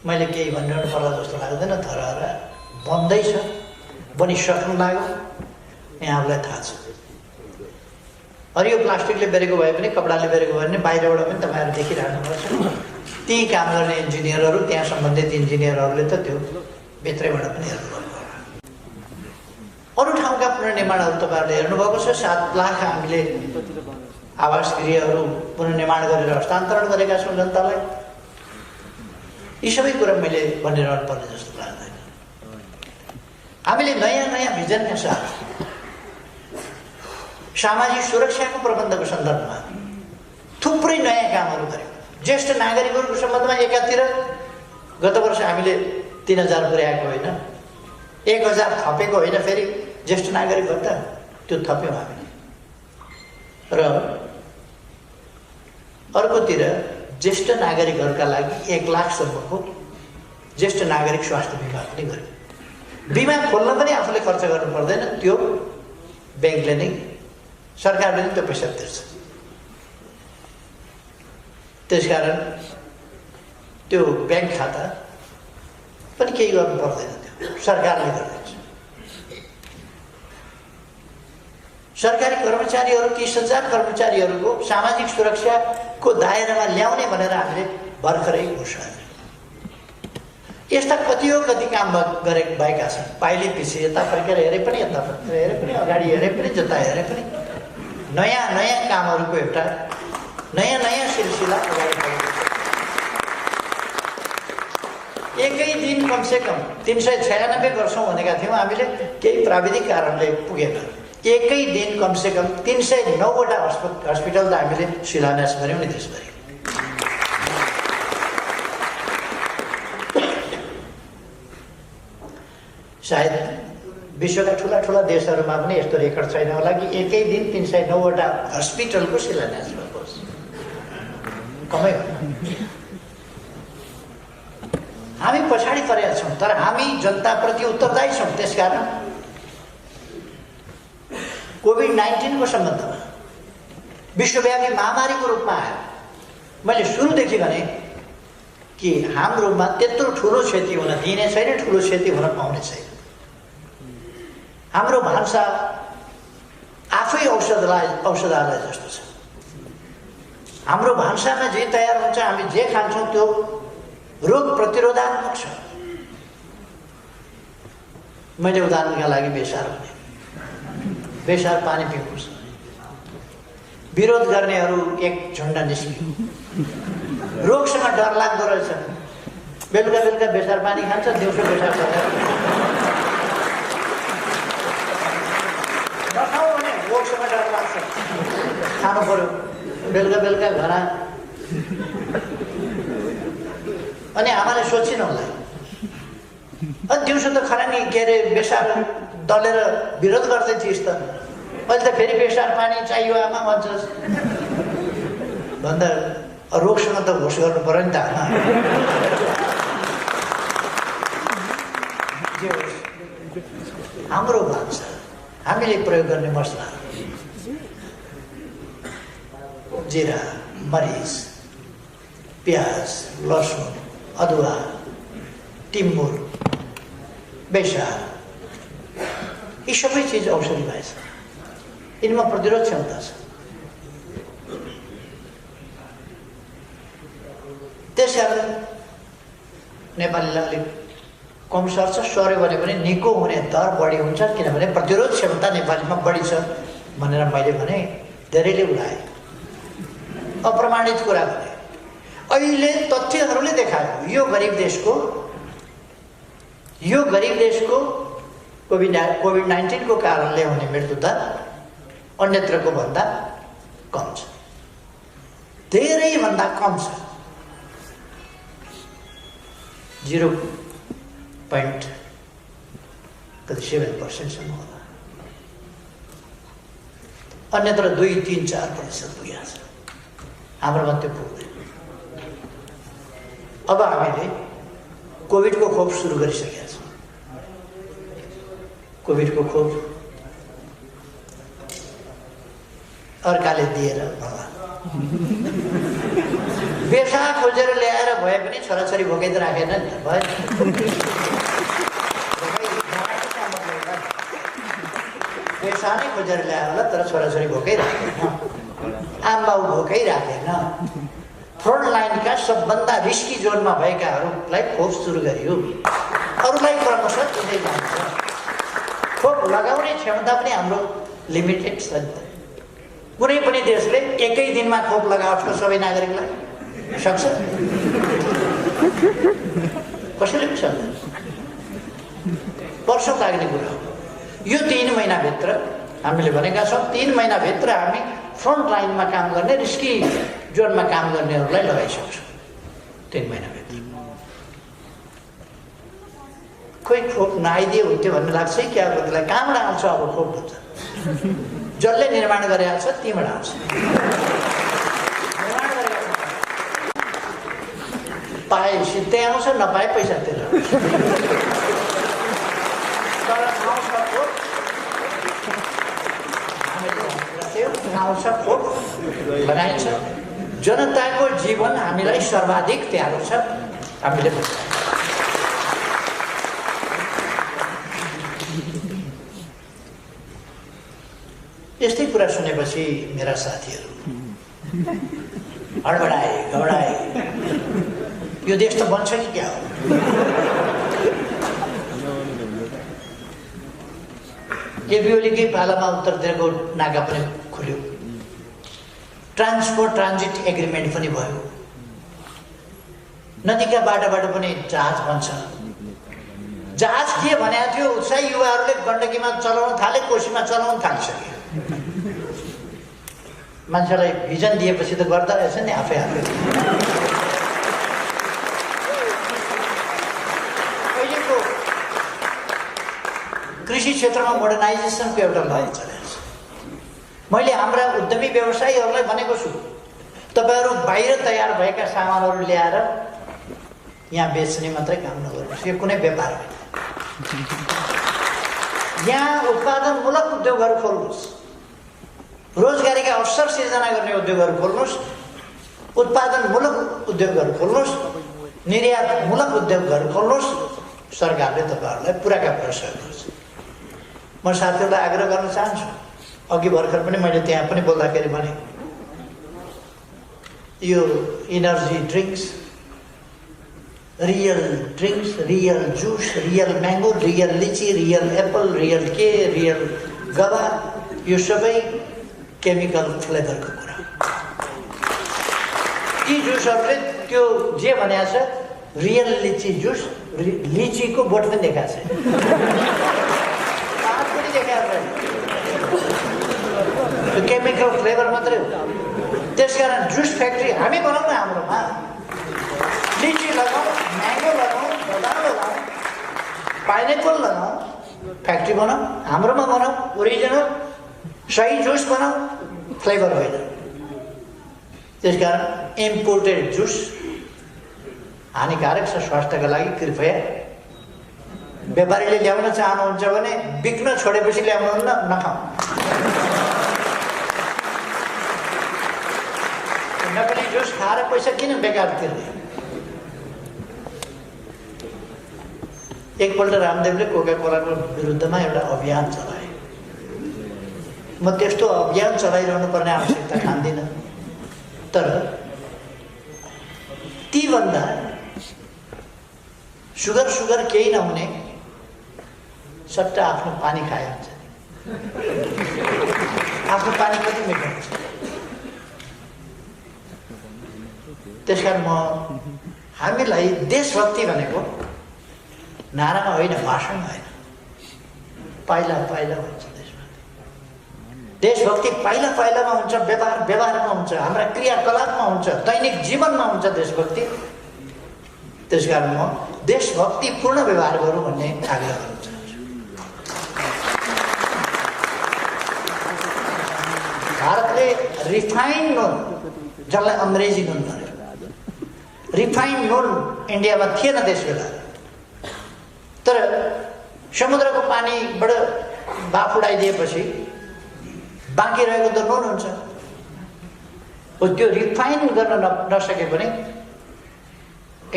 मैले केही भनिरहनु पर्ला जस्तो लाग्दैन। धरहरा बन्दैछ, बनिसक्नु लाग्यो, यहाँहरूलाई थाहा छ। हरियो प्लास्टिकले बेरेको भए पनि, कपडाले बेरेको भए पनि बाहिरबाट पनि तपाईँहरू देखिरहनुपर्छ। ती काम गर्ने इन्जिनियरहरू, त्यहाँ सम्बन्धित इन्जिनियरहरूले त त्यो भित्रैबाट पनि हेर्नुभएको होला। अरू ठाउँका पुनर्निर्माणहरू तपाईँहरूले हेर्नुभएको छ। 7 लाख हामीले आवास गृहहरू पुनर्निर्माण गरेर हस्तान्तरण गरेका छौँ जनतालाई। यी सबै कुरा मैले भनिरहनु पर्ने जस्तो लाग्दैन। हामीले नयाँ नयाँ भिजनका साथ सामाजिक सुरक्षाको प्रबन्धको सन्दर्भमा थुप्रै नयाँ कामहरू गऱ्यौँ। ज्येष्ठ नागरिकहरूको सम्बन्धमा एकातिर गत वर्ष हामीले 3000 पुर्याएको होइन, 1000 थपेको होइन, फेरि ज्येष्ठ नागरिक भत्ता त्यो थप्यौँ हामीले। र अर्कोतिर ज्येष्ठ नागरिकहरूका लागि 1 लाखसम्मको ज्येष्ठ नागरिक स्वास्थ्य बिमा पनि गर्यो। बिमा खोल्न पनि आफूले खर्च गर्नु पर्दैन, त्यो ब्याङ्कले नै, सरकारले नै त्यो पैसा तिर्छ। त्यसकारण त्यो ब्याङ्क खाता पनि केही गर्नु पर्दैन, त्यो सरकारले गर्दैछ। सरकारी कर्मचारीहरू 30,000 कर्मचारीहरूको सामाजिक सुरक्षाको दायरामा ल्याउने भनेर हामीले भर्खरै घोषणा गर्यौँ। यस्ता कति काम भएका छन्। पाइले पछि यता फर्केर हेरे पनि, यता फर्केर हेरे पनि, अगाडि हेरे पनि, जता हेरे पनि नयाँ नयाँ कामहरूको एउटा नयाँ नयाँ सिलसिला अगाडि बढेको छ। एकै दिन कमसेकम 396 गर्छौँ भनेका थियौँ हामीले, केही प्राविधिक कारणले पुगेन। एकै दिन कमसेकम 309वटा हस्पिटल त हामीले शिलान्यास गऱ्यौँ नि देशभरि। सायद विश्वका ठुला ठुला देशहरूमा पनि यस्तो रेकर्ड छैन होला कि एकै दिन 309वटा हस्पिटलको शिलान्यास भएको होस्। कमै हो। हामी पछाडि परेका छौँ, तर हामी जनताप्रति उत्तरदायी छौँ। त्यसकारण कोभिड-19 को सम्बन्धमा विश्वव्यापी महामारीको रूपमा आयो। मैले सुरुदेखि भने कि हाम्रोमा त्यत्रो ठुलो क्षति हुन दिने छैन, ठुलो क्षति हुन पाउने छैन। हाम्रो भान्सा आफै औषधालय जस्तो छ। हाम्रो भान्सामा जे तयार हुन्छ, हामी जे खान्छौँ त्यो रोग प्रतिरोधात्मक छ। मैले उदाहरणका लागि बेसार भने, बेसार पानी पिउनुहोस्। विरोध गर्नेहरू एक झन्डा निस्कियो। रोगसँग डर लाग्दो रहेछ। बेलुका बेलुका बेसार पानी खान्छ, दिउँसो बेसार खान्छ। नखाऊ भने रोगसँग डर लाग्छ, खानु पर्यो बेलुका बेलुका घर। अनि आमाले सोचिन होला, दिउँसो त खाना नि के अरे बेसार दलेर विरोध गर्दै थिइस् त, अहिले त फेरि बेसार पानी चाहियो आमा भन्छस् भन्दा रोगसँग त होस गर्नु पर्यो नि त आमा। हाम्रो भान्सा, हामीले प्रयोग गर्ने मसला, जिरा, मरिच, प्याज, लसुन, अदुवा, टिम्बुर, बेसार, यी सबै चिज औषधि भएछ। यिनमा प्रतिरोध क्षमता छ। त्यसकारण नेपालीलाई अलिक कम सर्छ, सर्यो भने पनि निको हुने दर बढी हुन्छ, किनभने प्रतिरोध क्षमता नेपालीमा बढी छ भनेर मैले भने। धेरैले उडाए, अप्रमाणित कुरा भने। अहिले तथ्यहरूले देखायो यो गरिब देशको कोभिड-19 को कारणले हुने मृत्युदर अन्यत्रको भन्दा कम छ, धेरै भन्दा कम छ। 0.7% होला, अन्यत्र 2, 3, 4% पुगेको छ। हाम्रोमा त्यो पुग्दैन। अब हामीले कोभिडको खोप सुरु गरिसकेका छौँ। कोभिडको खोप अर्काले दिएर भगवान् बेसा खोजेर ल्याएर भए पनि छोराछोरी भोकै त राखेन नि त, भयो। बेसा नै खोजेर ल्यायो होला, तर छोराछोरी भोकै राखेन, आमबाउ भोकै राखेन। फ्रन्ट लाइनका सबभन्दा रिस्की जोनमा भएकाहरूलाई खोप सुरु गरियो। अरूलाई क्रमशः दिँदै जान्छ। खोप लगाउने क्षमता पनि हाम्रो लिमिटेड छ नि त। कुनै पनि देशले एकै दिनमा खोप लगाओस् सबै नागरिकलाई सक्छ? कसैले पनि सक्दैन। वर्ष लाग्ने कुरा हो। यो 3 महिनाभित्र हामीले भनेका छौँ, 3 महिनाभित्र हामी फ्रन्ट लाइनमा काम गर्ने, रिस्की जोनमा काम गर्नेहरूलाई लगाइसक्छौँ। 3 महिनाभित्र। खोइ खोप नआइदिए हुन्थ्यो भन्ने लाग्छ कि अब त्यसलाई कहाँबाट आउँछ अब खोप भन्छ। जसले निर्माण गरेको छ तीबाट आउँछ। निर्माण गरेको पाए सिधै आउँछ, नपाए पैसा तिरेर आउँछ। तर आउँछ खोप, आउँछ खोप लगाइन्छ। जनताको जीवन हामीलाई सर्वाधिक प्यारो छ। हामीले यस्तै कुरा सुनेपछि मेरा साथीहरू हडबडाए, घबडाए, यो देश त बन्छ कि क्या हो? एबिओलीकै पालामा उत्तरतिरको नाका पनि खुल्यो, ट्रान्सपोर्ट ट्रान्जिट एग्रिमेन्ट पनि भयो, नदीका बाटोबाट पनि जहाज बन्छ। जहाज के भनेको थियो? उत्साही युवाहरूले गण्डकीमा चलाउन थाले, कोशीमा चलाउन थालिसके। मान्छेलाई भिजन दिएपछि त गर्दा रहेछ नि आफै। अहिलेको कृषि क्षेत्रमा मोडर्नाइजेसनको एउटा लहर चलेको छ। मैले हाम्रा उद्यमी व्यवसायीहरूलाई भनेको छु, तपाईँहरू बाहिर तयार भएका सामानहरू ल्याएर यहाँ बेच्ने मात्रै काम नगर्नुहोस्। यो कुनै व्यापार होइन। यहाँ उत्पादनमूलक उद्योगहरू खोल्नुहोस्, रोजगारीका अवसर सिर्जना गर्ने उद्योगहरू खोल्नुहोस्, उत्पादनमूलक उद्योगहरू खोल्नुहोस्, निर्यातमूलक उद्योगहरू खोल्नुहोस्। सरकारले तपाईँहरूलाई पुराका पुरा सहयोग गर्छ। म साथीहरूलाई आग्रह गर्न चाहन्छु, अघि भर्खर पनि मैले त्यहाँ पनि बोल्दाखेरि भने, यो energy drinks, real drinks, real juice, real mango, real लिची, रियल एप्पल, रियल के, रियल गवा, यो सबै केमिकल फ्लेभरको कुरा। यी जुसहरूले त्यो जे भनेको छ, रियल लिची जुस, लिचीको बोट पनि देखाएको छ, पात पनि देखाएको छैन। त्यो केमिकल फ्लेभर मात्रै हो। त्यसकारण जुस फ्याक्ट्री हामी बनाउँ न हाम्रोमा, लिची लगाउँ, म्याङ्गो लगाउँ, बदाम लगाउँ, पाइनएप्पल लगाउँ, फ्याक्ट्री बनाऊ, हाम्रोमा बनाऊ, ओरिजिनल सही जुस बनाऊ, फ्लेभर होइन। त्यसकारण इम्पोर्टेड जुस हानिकारक छ स्वास्थ्यका लागि। कृपया व्यापारीले ल्याउन चाहनुहुन्छ भने बिक्न छोडेपछि ल्याउनुहुन्न, नखाऊ। नकली जुस खाएर पैसा किन बेकार तिर्ने? एकपल्ट रामदेवले कोका कोलाको विरुद्धमा एउटा अभियान चलाए। म त्यस्तो अभियान चलाइरहनु पर्ने आवश्यकता ठान्दिनँ, तर तीभन्दा सुगर केही नहुने सट्टा आफ्नो पानी खाए हुन्छ। आफ्नो पानी कति मिठो हुन्छ। त्यसकारण हामीलाई देशभक्ति भनेको नारामा होइन, भाषण होइन, पाइला पाइला हुन्छ। देशभक्ति पाइला पाइलामा हुन्छ, व्यवहारमा हुन्छ, हाम्रा क्रियाकलापमा हुन्छ, दैनिक जीवनमा हुन्छ देशभक्ति। त्यसकारण म देशभक्तिपूर्ण व्यवहार गरौँ भन्ने आग्रह गर्न चाहन्छु। भारतले रिफाइन्ड नुन, जसलाई अङ्ग्रेजी नुन भन्यो, रिफाइन्ड नुन इन्डियामा थिएन त्यस बेला। तर समुद्रको पानीबाट बाफ उडाइदिएपछि बाँकी रहेको त नुन हुन्छ। त्यो रिफाइन गर्न नसके पनि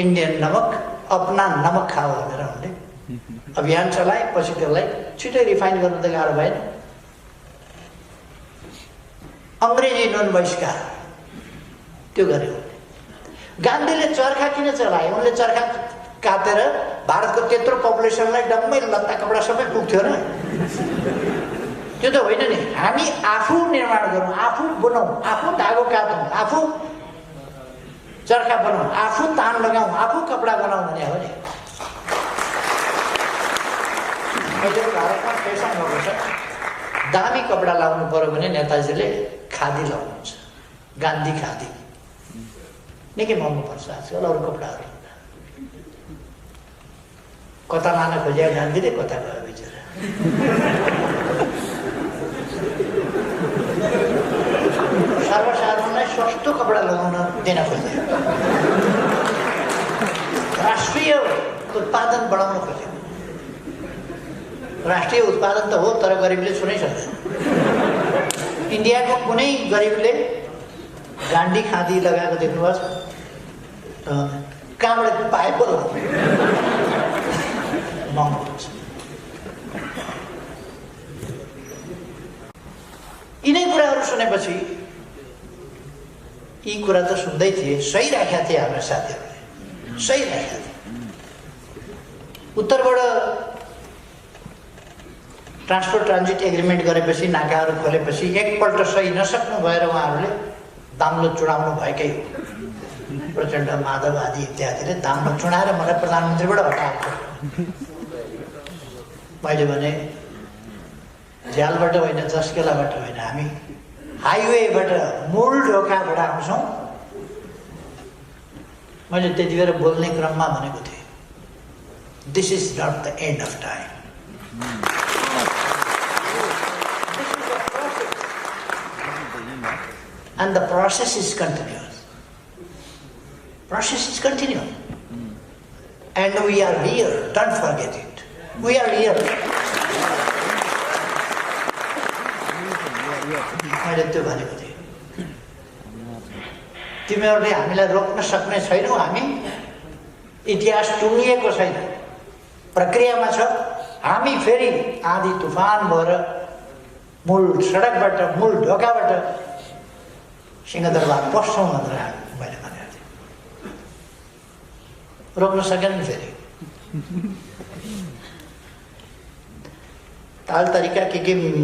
इन्डियन नमक, अपना नमक खाओ भनेर उनले अभियान चलाए। पछि त्यसलाई छिटै रिफाइन गर्नु त गाह्रो भएन। अङ्ग्रेजी नुन बहिष्कार त्यो गर्यो। गान्धीले चर्खा किन चलाए? उनले चर्खा काटेर भारतको त्यत्रो पपुलेसनलाई डम्मै लत्ता कपडा सबै पुग्थ्यो र? त्यो त होइन नि। हामी आफू निर्माण गरौँ, आफू बनाऊँ, आफू धागो काटौँ, आफू चर्खा बनाऊँ, आफू तान लगाऊँ, आफू कपडा बनाऊँ भने हो नि। अहिले भारतमा फेसन भएको छ, दामी कपडा लाउनु पर्यो भने नेताजीले खादी लाउनुहुन्छ, गान्धी खादी निकै महँगो पर्छ आजकल अरू कपडाहरू। कता लान खोजेको गान्धीले, कता गयो बिचरा। सर्वसाधारणलाई सस्तो कपडा लगाउन दिन खोज्यो, राष्ट्रिय उत्पादन बढाउन खोज्यो। राष्ट्रिय उत्पादन त हो, तर गरिबले सुनै सक्दैन। इन्डियाको कुनै गरिबले गान्धी खादी लगाएको देख्नुभएको छ? कहाँबाट पाए पो महँगो हुन्छ। यिनै कुराहरू सुनेपछि यी कुरा त सुन्दै थिए, सही राखेका थिए हाम्रा साथीहरूले, सही राखेका थिए। उत्तरबाट ट्रान्सपोर्ट ट्रान्जिट एग्रिमेन्ट गरेपछि, नाकाहरू खोलेपछि एकपल्ट सही नसक्नु भएर उहाँहरूले दाम्लो चुडाउनु भएकै हो। प्रचण्ड, माधव आदि इत्यादिले दाम्लो चुडाएर मलाई प्रधानमन्त्रीबाट हटाएको। मैले भने झ्यालबाट होइन, जस्केलाबाट होइन, हामी हाइवेबाट मूल ढोकाबाट आउँछौँ। मैले त्यति बेला बोल्ने क्रममा भनेको थिएँ, this is not the end of time, and the process is continuous. Process is continuous. And we are here, don't forget it. We are here. मैले त्यो भनेको थिएँ, तिमीहरूले हामीलाई रोक्न सक्ने छैनौ। हामी इतिहास टुङ्गिएको छैन, प्रक्रियामा छ। हामी फेरि आँधी तुफान भएर मूल सडकबाट, मूल ढोकाबाट सिंहदरबार पस्छौँ भनेर मैले भनेको थिएँ। रोक्न सकेन फेरि। ताल तरिका के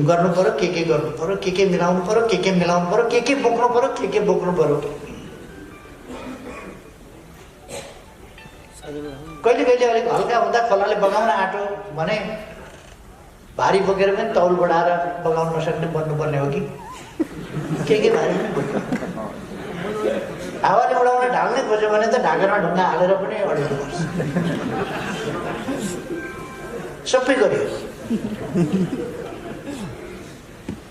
गर्नु पर्यो, के गर्नु पर्यो, के मिलाउनु पर्यो, के मिलाउनु पर्यो, के बोक्नु पर्यो, के बोक्नु पर्यो। कहिले कहिले अलिक हल्का हुँदा खोलाले बगाउन आँटो भने भारी बोकेर पनि तौल बढाएर बगाउन नसक्ने बन्नुपर्ने हो कि के भारी पनि बोक्यो। हावाले उडाउन ढाल्नै खोज्यो भने त ढाकेरमा ढुङ्गा हालेर पनि अडेको पर्छ। सबै गर्यो।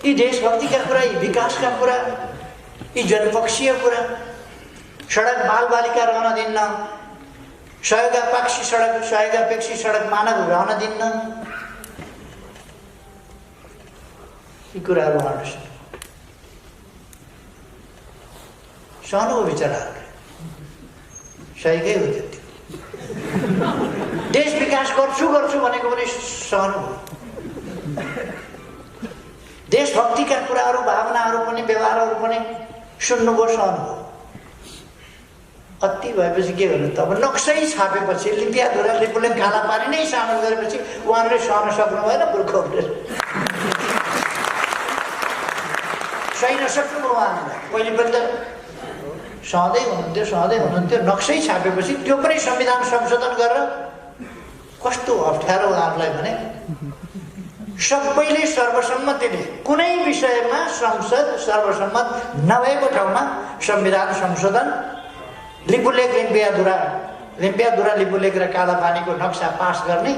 यी देशभक्तिका कुरा, यी विकासका कुरा, यी जनपक्षीय कुरा, सडक बालबालिका रहन दिन्न, सहयोगापेक्षी सडक मानव रहन दिन्न, यी कुराहरू उहाँहरू सहनु हो बिचराहरूले, सहीकै हो त्यो। देश विकास गर्छु गर्छु भनेको पनि सहनु हो। देशभक्तिका कुराहरू, भावनाहरू पनि, व्यवहारहरू पनि सुन्नुभयो, सहनुभयो। अति भएपछि के गर्नु त? अब नक्सै छापेपछि, लिपियाधुरा लिपुले काला पानी नै सामेल गरेपछि उहाँहरूले सहन सक्नु भएन, मूर्खहरूले सही नसक्नु उहाँहरूलाई। पहिले पनि त सहँदै हुनुहुन्थ्यो। नक्सै छापेपछि त्यो पनि संविधान संशोधन गरेर कस्तो अप्ठ्यारो उहाँहरूलाई भने सबैले सर्वसम्मतिले कुनै विषयमा संसद सर्वसम्मत नभएको ठाउँमा संविधान संशोधन, लिपुलेख लिम्पियाधुरा लिपुलेख र कालापानीको नक्सा पास गर्ने,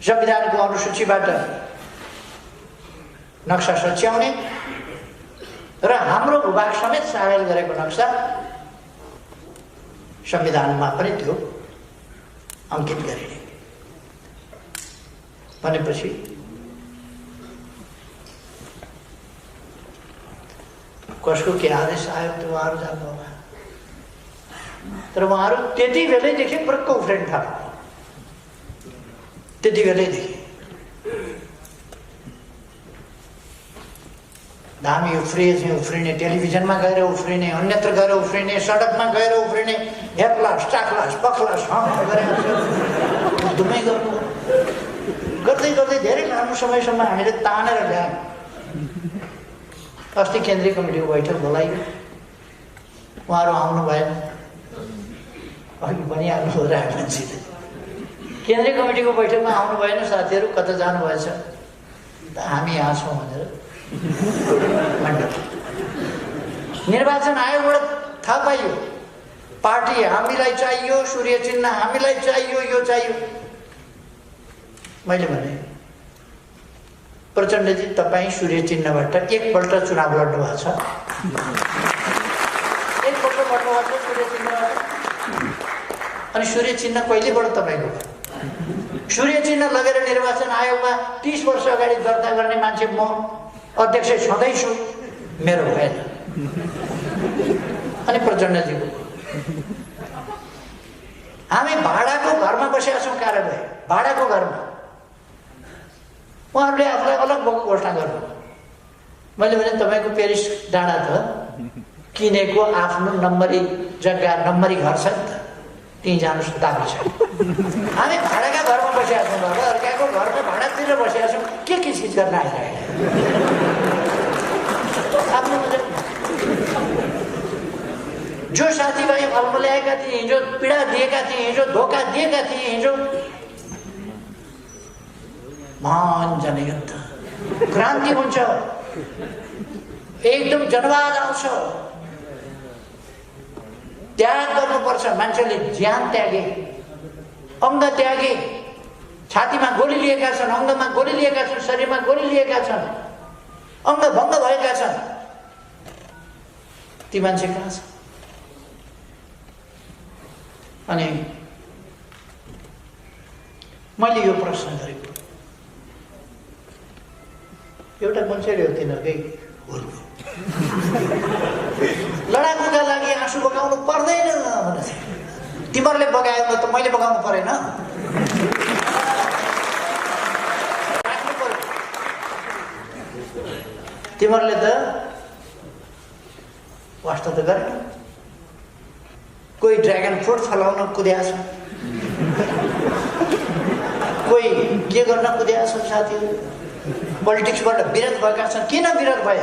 संविधानको अनुसूचीबाट नक्सा सच्याउने र हाम्रो भूभाग समेत सामेल गरेको नक्सा संविधानमा पनि त्यो अंकित गरिने भनेपछि कसको के आदेश आयो त्यो उहाँहरू जान्नु होला। तर उहाँहरू त्यति बेलैदेखि प्रक्क उफ्रिन थाल्यो। त्यति बेलैदेखि धामी उफ्रिने, टेलिभिजनमा गएर उफ्रिने, अन्यत्र गएर उफ्रिने, सडकमा गएर उफ्रिने, हेप्लास चाख्लास पख्लास धुमै गर्नु गर्दै गर्दै धेरै लामो समयसम्म हामीले तानेर ल्यायौँ। अस्ति केन्द्रीय कमिटीको बैठक बोलाइयो, उहाँहरू आउनु भएन। अघि भनिहाल्नु हो राय मान्छेले, केन्द्रीय कमिटीको बैठकमा आउनु भएन, साथीहरू कता जानुभएछ? हामी यहाँ छौँ भनेर निर्वाचन आयोगबाट थाहा पाइयो पार्टी हामीलाई चाहियो, सूर्य चिन्ह हामीलाई चाहियो, यो चाहियो। मैले भने प्रचण्डजी तपाईँ सूर्य चिन्हबाट एकपल्ट चुनाव लड्नु भएको छ, एकपल्ट लड्नु भएको छ सूर्य चिन्हबाट। अनि सूर्य चिन्ह कहिलेबाट तपाईँको भयो? सूर्य चिन्ह लगेर निर्वाचन आयोगमा 30 वर्ष अगाडि दर्ता गर्ने मान्छे म अध्यक्ष छँदैछु, मेरो भएन। अनि प्रचण्डजीको हामी भाडाको घरमा बसेका छौँ, कार्यालय भाडाको घरमा, उहाँहरूले आफूलाई अलग भएको घोषणा गर्नु। मैले भने तपाईँको पेरिस डाँडा त किनेको आफ्नो नम्बरी जग्गा, नम्बरी घर छ नि त, त्यहीँ जानुहोस् दाबी छ। हामी भाडाका घरमा बसेका छौँ, बाबा अर्काको घरमा भाडा तिरेर बसेका छौँ, के किचकिच गर्न आइरहेको आफ्नो जो साथीभाइ अल्मल्याएका थिए, हिजो पीडा दिएका थिए, हिजो धोका दिएका थिए, हिजो महान जनयुद्ध क्रान्ति हुन्छ, एकदम जनवाद आउँछ, त्याग गर्नुपर्छ। मान्छेले ज्यान त्यागे, अङ्ग त्यागे, छातीमा गोली लिएका छन्, अङ्गमा गोली लिएका छन्, शरीरमा गोली लिएका छन्, अङ्ग भङ्ग भएका छन्। ती मान्छे कहाँ छ? अनि मैले यो प्रश्न गरेको, एउटा मान्छेले हो तिनीहरूकै हुर्को लडाकुका लागि आँसु बगाउनु पर्दैन भने तिमीहरूले बगायो त मैले बगाउनु परेन? तिमीहरूले त वास्ता त गरेन। कोही ड्र्यागन फ्रुट फलाउन कुद्या छ, कोही के गर्न कुद्या छ। साथीहरू पोलिटिक्सबाट विरोध भएका छन्। किन विरोध भए?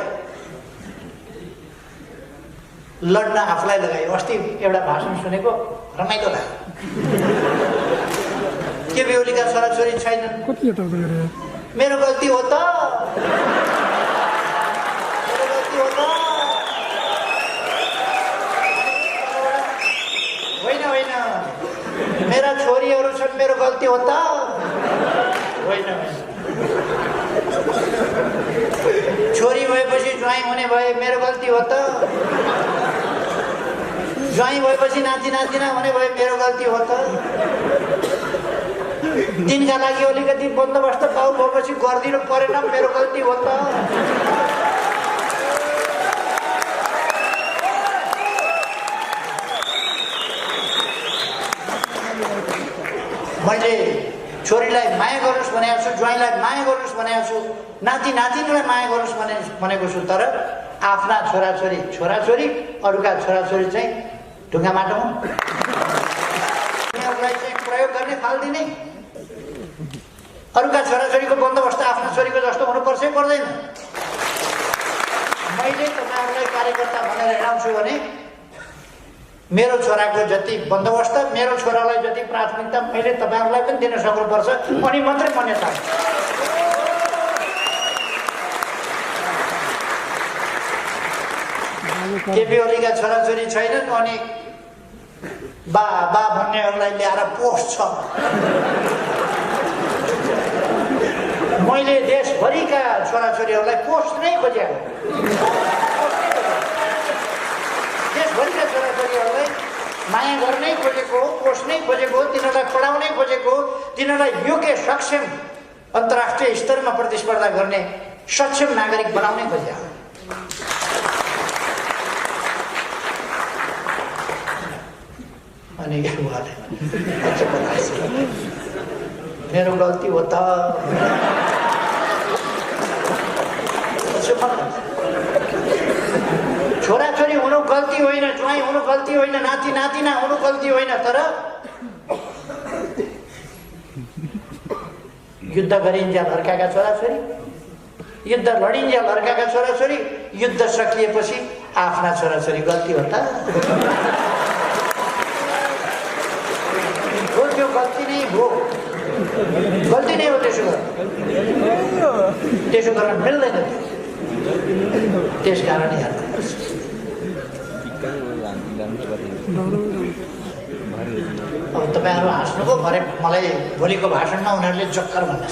लड्न आफूलाई लगायो। अस्ति एउटा भाषण सुनेको रमाइलो लाग्यो। के बेहुलीका छोराछोरी छैनन्, मेरो गल्ती हो त, मेरो गल्ती हो त। होइन होइन, मेरा छोरीहरू छन्, मेरो गल्ती हो त। होइन, छोरी भएपछि ज्वाइँ हुने भए मेरो गल्ती हो त। ज्वाइँ भएपछि नाति नातिना हुने भए मेरो गल्ती हो त। दिनका लागि अलिकति बन्दोबस्त पाउ भएपछि गरिदिनु परेन, मेरो गल्ती हो त। मैले छोरीलाई माया गर्नुस् भनेको छु, ज्वाइँलाई माया गर्नुस् भनेको छु, नाति नातिनीलाई माया गर्नुस् भनेको छु, तर आफ्ना छोराछोरी अरूका छोराछोरी चाहिँ ढुङ्गा माटोमा उनीहरूलाई चाहिँ प्रयोग गर्ने फाल्दिने, अरूका छोराछोरीको बन्दोबस्त आफ्नो छोरीको जस्तो हुनुपर्छ पर्दैन। मैले तपाईँहरूलाई कार्यकर्ता भनेर हिँडाउँछु भने मेरो छोराको जति बन्दोबस्त, मेरो छोरालाई जति प्राथमिकता मैले तपाईँहरूलाई पनि दिन सक्नुपर्छ, अनि मात्रै मान्यता। केपी ओलीका छोराछोरी छैनन् अनि बा भन्नेहरूलाई ल्याएर पोस्ट छ। मैले देशभरिका छोराछोरीहरूलाई पोस्ट नै खोजेको, देशभरिका छोराछोरीहरूलाई माया गर्नै खोजेको, पोस्ट नै खोजेको, तिनीहरूलाई पढाउनै खोजेको, तिनीहरूलाई योग्य सक्षम अन्तर्राष्ट्रिय स्तरमा प्रतिस्पर्धा गर्ने सक्षम नागरिक बनाउनै खोजेको। अनि मेरो गल्ती हो त, छोराछोरी हुनु गल्ती होइन, ज्वाइँ हुनु गल्ती होइन, नाति नातिना हुनु गल्ती होइन, तर युद्ध गरिन्जेल अर्काका छोराछोरी, युद्ध लडिन्जेल अर्काका छोराछोरी, युद्ध सकिएपछि आफ्ना छोराछोरी गल्ती हो त? त्यो गल्ती नै हो, गल्ती नै हो। त्यसो गर्न मिल्दैन। त्यस कारण हेर्नुपर्छ। अब तपाईँहरू हाँस्नुभयो, भरे मलाई भोलिको भाषणमा उनीहरूले जक्कर भन्ने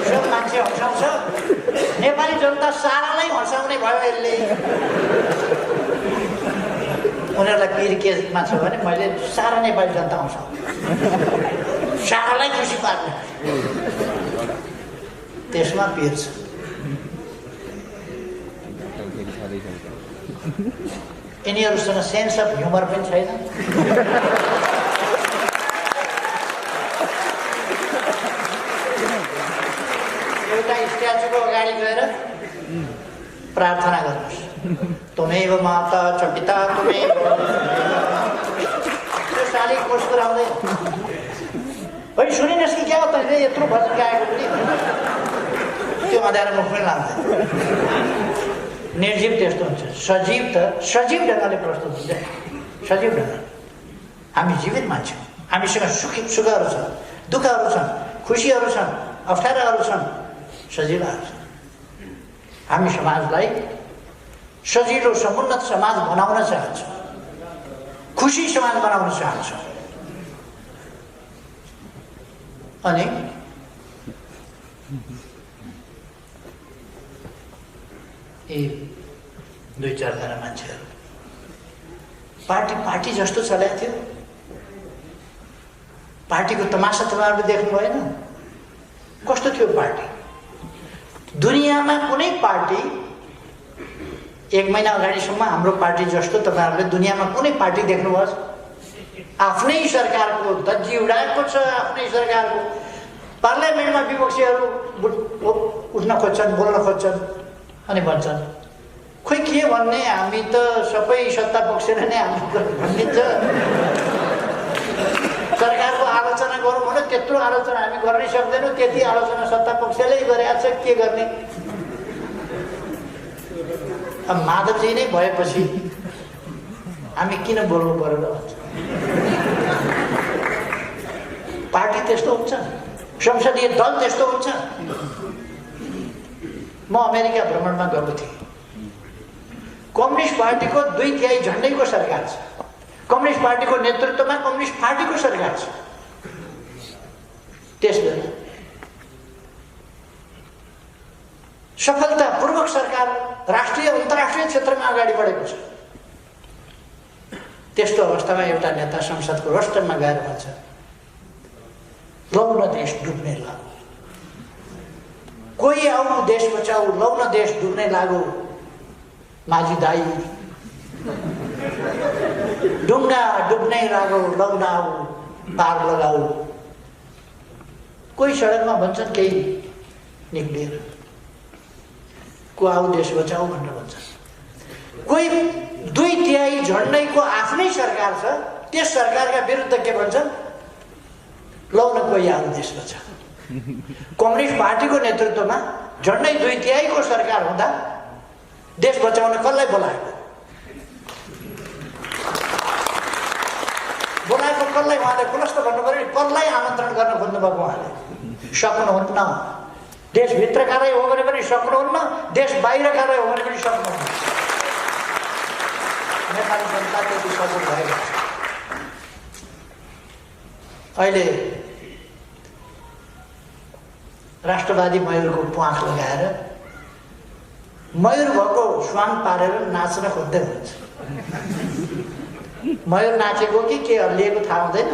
सब मान्छे हँसाउँछ, नेपाली जनता सारालाई हँसाउने भयो यसले। उनीहरूलाई पिर केमा छ भने मैले सारा नेपाली जनता हँसाउँछु, सारालाई खुसी पार्ने, त्यसमा पिर छ। यिनीहरूसँग सेन्स अफ ह्युमर पनि छैन। एउटा स्ट्याचुको अगाडि गएर प्रार्थना गर्नुहोस्, तुमैव माता च पिता तुमैव। त्यो शालिग कोष गराउँदैन। भाइ सुनिनुहोस् कि क्या हो तैँले यत्रो भजन गाएको पनि त्यो अँध्यारो मुखमै लाग्दैन। निर्जीव त्यस्तो हुन्छ, सजीव त सजीव ढङ्गले प्रस्तुत हुन्छ। सजीव ढङ्ग हामी जीवित मान्छे हौँ, हामीसँग सुखहरू छन्, दुःखहरू छन्, खुसीहरू छन्, अप्ठ्याराहरू छन्, सजिलाहरू छन्। हामी समाजलाई सजिलो समुन्नत समाज बनाउन चाहन्छौँ, खुसी समाज बनाउन चाहन्छौँ। अनि यी दुई चारजना मान्छेहरू पार्टी जस्तो चलेको थियो। पार्टीको तमासा तपाईँहरूले देख्नु भएन? कस्तो थियो पार्टी? दुनियाँमा कुनै पार्टी एक महिना अगाडिसम्म हाम्रो पार्टी जस्तो तपाईँहरूले दुनियाँमा कुनै पार्टी देख्नुभयो? आफ्नै सरकारको दज्जी उडाएको छ, आफ्नै सरकारको पार्लियामेन्टमा विपक्षीहरू उठ्न खोज्छन्, बोल्न खोज्छन् अनि भन्छन् खोइ के भन्ने, हामी त सबै सत्ता पक्षले नै हाम्रो भनिन्छ। सरकारको आलोचना गरौँ भने त्यत्रो आलोचना हामी गर्नै सक्दैनौँ, त्यति आलोचना सत्ता पक्षले गरेको छ, के गर्ने? अब माधवजी नै भएपछि हामी किन बोल्नु पर्यो र भन्छ। पार्टी त्यस्तो हुन्छ, संसदीय दल त्यस्तो हुन्छ। म अमेरिका भ्रमणमा गएको थिएँ। कम्युनिस्ट पार्टीको 2/3 झन्डैको सरकार छ। कम्युनिस्ट पार्टीको नेतृत्वमा कम्युनिस्ट पार्टीको सरकार छ। त्यसबेला सफलतापूर्वक सरकार राष्ट्रिय अन्तर्राष्ट्रिय क्षेत्रमा अगाडि बढेको छ। त्यस्तो अवस्थामा एउटा नेता संसदको रोस्टरमा गएर भन्छ लौ न देश डुब्ने लागु, कोही आऊ देश बचाऊ, लौ न देश डुब्ने लागु, माझी दाई। ढुङ्गा डुब्नै लागौ लौडाउ पार लगाऊ। कोही सडकमा भन्छन् केही निक्लिएर को आऊ देश बचाऊ भनेर भन्छन्। कोही 2/3 झन्डैको आफ्नै सरकार छ, त्यस सरकारका विरुद्ध के भन्छन्? लौ न कोही आऊ देश बचाऊ। कम्युनिस्ट पार्टीको नेतृत्वमा झन्डै 2/3 को सरकार हुँदा देश बचाउन कसलाई बोलाएको? बोलाएको कसलाई? उहाँले खुलस्त भन्नु पर्यो। कसलाई आमन्त्रण गर्न खोज्नुभएको? उहाँले सक्नुहुन्न। देशभित्रकालाई हो भने पनि सक्नुहुन्न, देश बाहिरकालाई हो भने पनि सक्नुहुन्न। नेपाली जनता त्यति सपोर्ट भएको छ। अहिले राष्ट्रवादी मयूरको प्वाख लगाएर मयूर भएको स्वाङ पारेर नाच्न खोज्दै हुन्छ। मयूर नाचेको कि के हल्लिएको थाहा हुँदैन।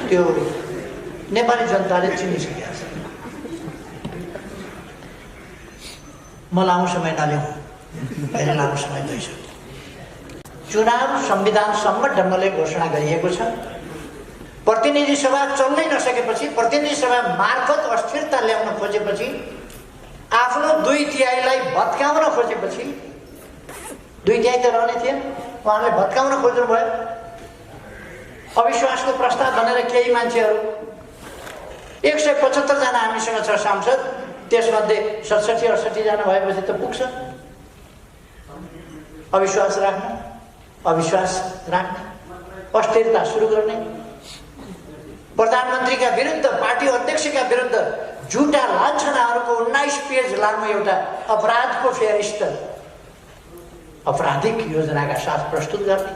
त्यो नेपाली जनताले चिनिसकेको छ। म लामो समय नल्याउँ, अहिले लामो समय गइसक्यो। चुनाव संविधानसम्म ढङ्गले घोषणा गरिएको छ। प्रतिनिधि सभा चल्नै नसकेपछि, प्रतिनिधि सभा मार्फत अस्थिरता ल्याउन खोजेपछि, आफ्नो 2/3 भत्काउन खोजेपछि, 2/3 त रहने थिएन, उहाँले भत्काउन खोज्नुभयो। अविश्वासको प्रस्ताव भनेर केही मान्छेहरू 175 जना हामीसँग छ सांसद, त्यसमध्ये 67-68 जना भएपछि त पुग्छ। अविश्वास राख्ने, अस्थिरता सुरु गर्ने, प्रधानमन्त्रीका विरुद्ध, पार्टी अध्यक्षका विरुद्ध झुटा लान्छनाहरूको 19 पेज लामो एउटा अपराधको फेरिस्त आपराधिक योजनाका साथ प्रस्तुत गर्ने,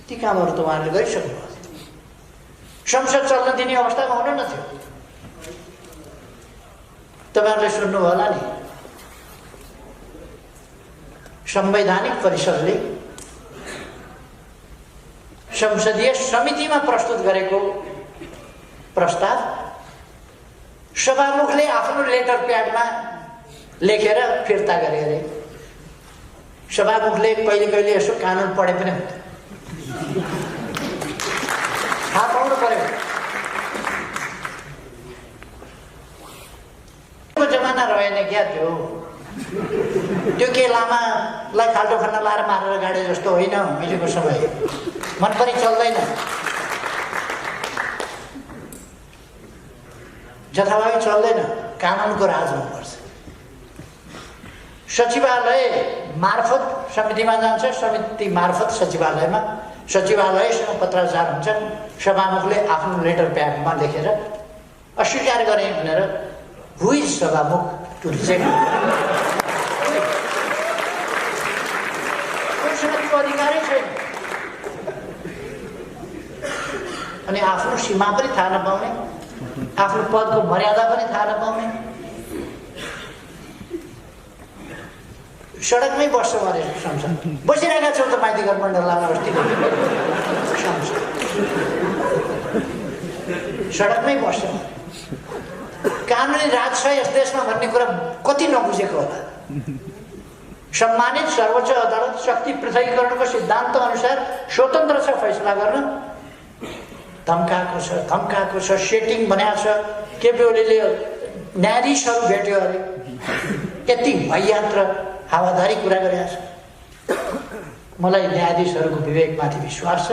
ती कामहरू त उहाँले गरिसक्नुभयो। संसद चल्न दिने अवस्थामा हुनु न थियो। तपाईँहरूले सुन्नु होला नि, संवैधानिक परिषदले संसदीय समितिमा प्रस्तुत गरेको प्रस्ताव सभामुखले आफ्नो लेटर प्याडमा लेखेर फिर्ता गरे अरे। सभामुखले कहिले कहिले यसो कानुन पढे पनि हुन्छ, थाहा पाउनु पर्यो। जमाना रहेन क्या त्यो के लामालाई खाल्टो खन्न लाएर मारेर गाडे जस्तो होइन। हिजोको समय मन पनि चल्दैन, जथाभावी चल्दैन। कानुनको राज हुनुपर्छ। सचिवालय मार्फत समितिमा जान्छ, समिति मार्फत सचिवालयमा, सचिवालयसँग पत्राचार हुन्छ। सभामुखले आफ्नो लेटर प्याडमा लेखेर अस्वीकार गरे भनेर हु इज सभामुख टु रिजेक्ट। अधिकारै छैन। अनि आफ्नो सीमा पनि थाहा नपाउने, आफ्नो पदको मर्यादा पनि थाहा नपाउने, सडकमै बस्छ अरे संसद। बसिरहेका छौँ त माइतीघर मण्डलमा अस्तिको संसद सडकमै बस्छ। कानुनी राज छ यस देशमा भन्ने कुरा कति नबुझेको होला। सम्मानित सर्वोच्च अदालत शक्ति पृथकीकरणको सिद्धान्त अनुसार स्वतन्त्र छ फैसला गर्न। धम्काएको छ, सेटिङ बनाएको छ। केपी ओलीले न्यायाधीशहरू भेट्यो अरे, यति भयान्त र हावादारी कुरा गरेका छ। मलाई न्यायाधीशहरूको विवेकमाथि विश्वास छ।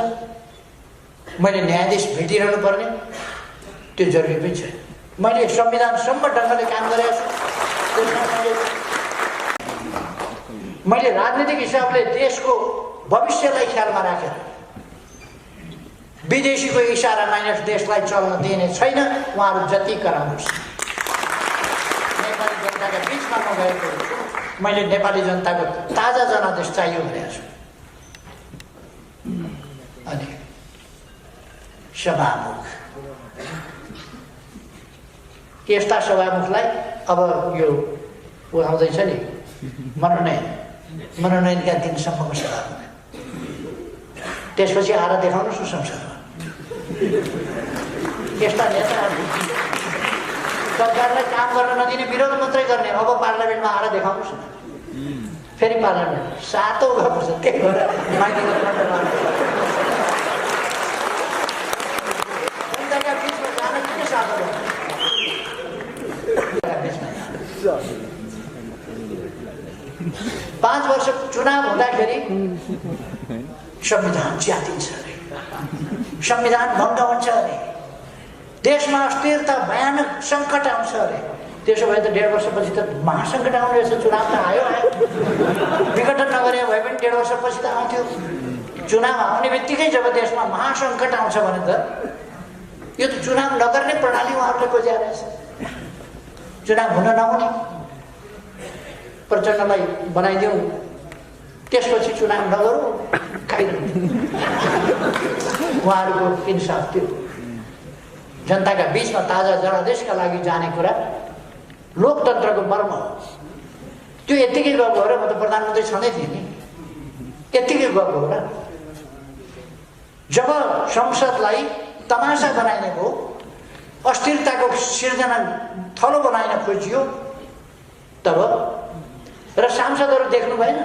मैले न्यायाधीश भेटिरहनु पर्ने त्यो जरुरी पनि छैन। मैले संविधानसम्म ढङ्गले काम गरेको छु। मैले राजनीतिक हिसाबले देशको भविष्यलाई ख्यालमा राखेर विदेशीको इसारा माइनस देशलाई चल्न दिने छैन। उहाँहरू जति कराउनुहोस्। नेपाली जनताका बिचमा म गएको छु। मैले नेपाली जनताको ताजा जनादेश चाहियो भनेको छु। अनि सभामुख, यस्ता सभामुखलाई अब यो आउँदैछ नि मनोनयनका दिनसम्मको सभामुख, त्यसपछि आएर देखाउनुहोस् न संसदमा। यस्ता नेताहरू सरकारलाई काम गर्न नदिने, विरोध मात्रै गर्ने, अब पार्लियामेन्टमा आएर देखाउनुहोस् न। फेरि पार्लियामेन्ट 7औं गर्नुपर्छ। त्यही भएर माइतीको जनताका बिचमा जान किन 7औं गर्नु? 5 वर्ष चुनाव हुँदाखेरि संविधान च्यातिन्छ अरे, संविधान भङ्ग हुन्छ अरे, देशमा अस्थिरता भयानक सङ्कट आउँछ अरे। त्यसो भए त 1.5 वर्षपछि त महासङ्कट आउने रहेछ। चुनाव त आयो विघटन नगरे भए पनि 1.5 वर्षपछि त आउँथ्यो। चुनाव आउने बित्तिकै जब देशमा महासङ्कट आउँछ भने त यो त चुनाव नगर्ने प्रणाली उहाँहरूले खोज्या रहेछ। चुनाव हुन नहुने प्रचण्डलाई बनाइदिउँ, त्यसपछि चुनाव नगरौँ, खाइरहनु। उहाँहरूको इन्साफ थियो। जनताका बिचमा ताजा जनादेशका लागि जाने कुरा लोकतन्त्रको मर्म हो। त्यो यत्तिकै गएको हो र म त प्रधानमन्त्री छँदै थिएँ नि, यत्तिकै गएको हो र। जब संसदलाई तमासा बनाइने भयो, अस्थिरताको सिर्जना थलो बनाइन खोजियो, तब र सांसदहरू देख्नु भएन,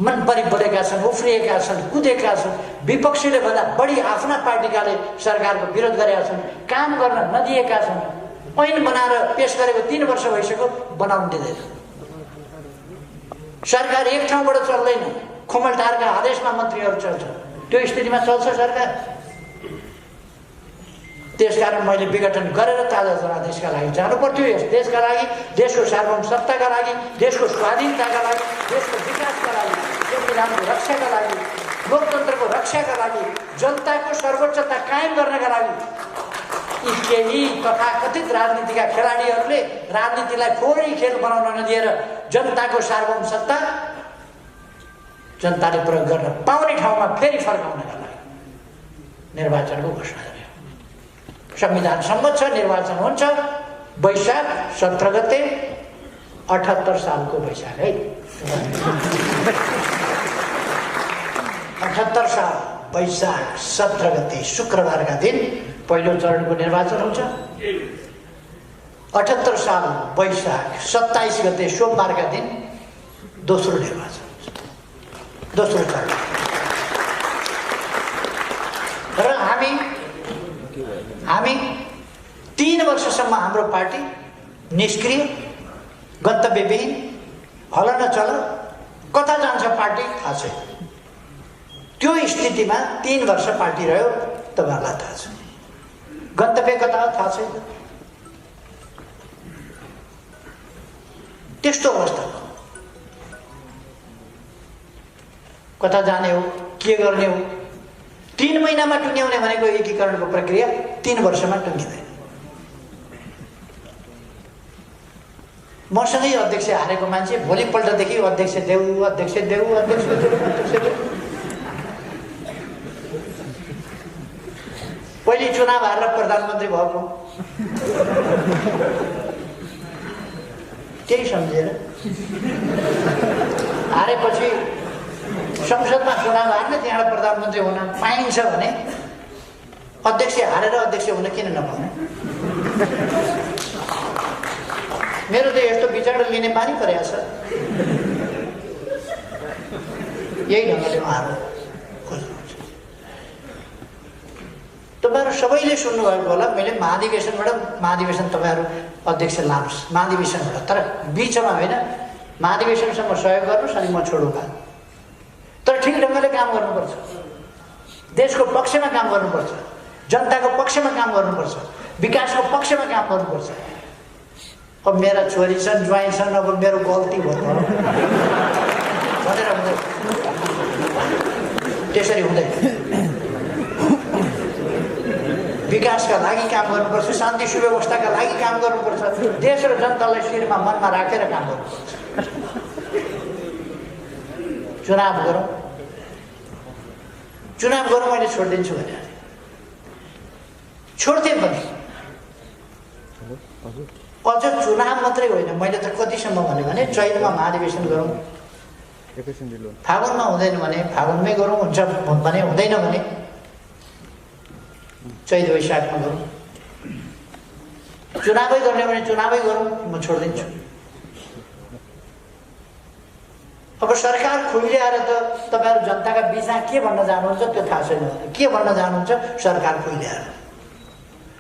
मन परि बोलेका छन्, उफ्रिएका छन्, कुदेका छन्। विपक्षीले भन्दा बढी आफ्ना पार्टीकाले सरकारको विरोध गरेका छन्, काम गर्न नदिएका छन्। ऐन बनाएर पेश गरेको 3 वर्ष भइसक्यो, बनाउनु दिँदैन। सरकार एक ठाउँबाट चल्दैन, खुमलटारका आदेशमा मन्त्रीहरू चल्छ। त्यो स्थितिमा चल्छ सरकार। त्यसकारण मैले विघटन गरेर ताजा जनादेशका लागि जानु पर्थ्यो। यस देशका लागि, देशको सार्वभौमसत्ताका लागि, देशको स्वाधीनताका लागि, देशको विकासका लागि, संविधानको रक्षाका लागि, लोकतन्त्रको रक्षाका लागि, जनताको सर्वोच्चता कायम गर्नका लागि यी केही तथाकथित राजनीतिका खेलाडीहरूले राजनीतिलाई फोहोरी खेल बनाउन नदिएर जनताको सार्वभौमसत्ता जनताले प्रयोग गर्न पाउने ठाउँमा फेरि फर्काउनका लागि निर्वाचनको घोषणा गर्यो। संविधान सम्मत छ, निर्वाचन हुन्छ वैशाख 17 गते 78 सालको वैशाख है। 78 साल वैशाख 17 गते शुक्रबारका दिन पहिलो चरणको निर्वाचन हुन्छ। 78 साल वैशाख 27 गते सोमबारका दिन दोस्रो निर्वाचन हुन्छ, दोस्रो चरण। र हामी 3 वर्षसम्म हाम्रो पार्टी निष्क्रिय, गन्तव्यविहीन, हल नचल, कता जान्छ पार्टी थाहा छैन। त्यो स्थितिमा 3 वर्ष पार्टी रह्यो, तपाईँहरूलाई थाहा छ। गन्तव्य कता हो थाहा छैन। त्यस्तो अवस्था कता जाने हो, के गर्ने हो। 3 महिनामा टुङ्ग्याउने भनेको एकीकरणको प्रक्रिया 3 वर्षमा टुङ्गिँदैन। मसँगै अध्यक्ष हारेको मान्छे भोलिपल्टदेखि अध्यक्ष देऊ, अध्यक्ष देऊ, अध्यक्ष देऊ, अध्यक्ष देऊ। पहिले चुनाव हारेर प्रधानमन्त्री भएको त्यही सम्झेर हारेपछि संसदमा चुनाव हार्ने, त्यहाँबाट प्रधानमन्त्री हुन पाइन्छ भने अध्यक्ष हारेर अध्यक्ष हुन किन नपाउने? मेरो त यस्तो विचार लिने बानी परेको छ। यही ढङ्गले उहाँहरू खोज्नुहुन्छ। तपाईँहरू सबैले सुन्नुभएको होला, मैले महाधिवेशन तपाईँहरू अध्यक्ष लानुहोस् महाधिवेशनबाट, तर बिचमा होइन, महाधिवेशनसम्म सहयोग गर्नुहोस् अनि म छोडौँला। तर ठिक ढङ्गले काम गर्नुपर्छ, देशको पक्षमा काम गर्नुपर्छ, जनताको पक्षमा काम गर्नुपर्छ, विकासको पक्षमा काम गर्नुपर्छ। अब मेरा छोरी छन्, ज्वाइँ छन्, अब मेरो गल्ती भयो भनेर हुँदैन, त्यसरी हुँदैन। विकासका लागि काम गर्नुपर्छ, शान्ति सुव्यवस्थाका लागि काम गर्नुपर्छ, देश र जनतालाई शिरमा मनमा राखेर काम गर्नुपर्छ। चुनाव गरौँ मैले छोडिदिन्छु भने छोड्थेँ पनि। अझ चुनाव मात्रै होइन, मैले त कतिसम्म भने चैतमा महाधिवेशन गरौँ, फागुनमा हुँदैन भने फागुनमै गरौँ, हुन्छ भने हुँदैन भने चैत वैशाखमा गरौँ। चुनावै गर्ने भने चुनावै गरौँ, म छोडिदिन्छु। अब सरकार खुइल्याएर त तपाईँहरू जनताका बिचमा के भन्न जानुहुन्छ त्यो थाहा छैन। के भन्न जानुहुन्छ? सरकार खुइल्याएर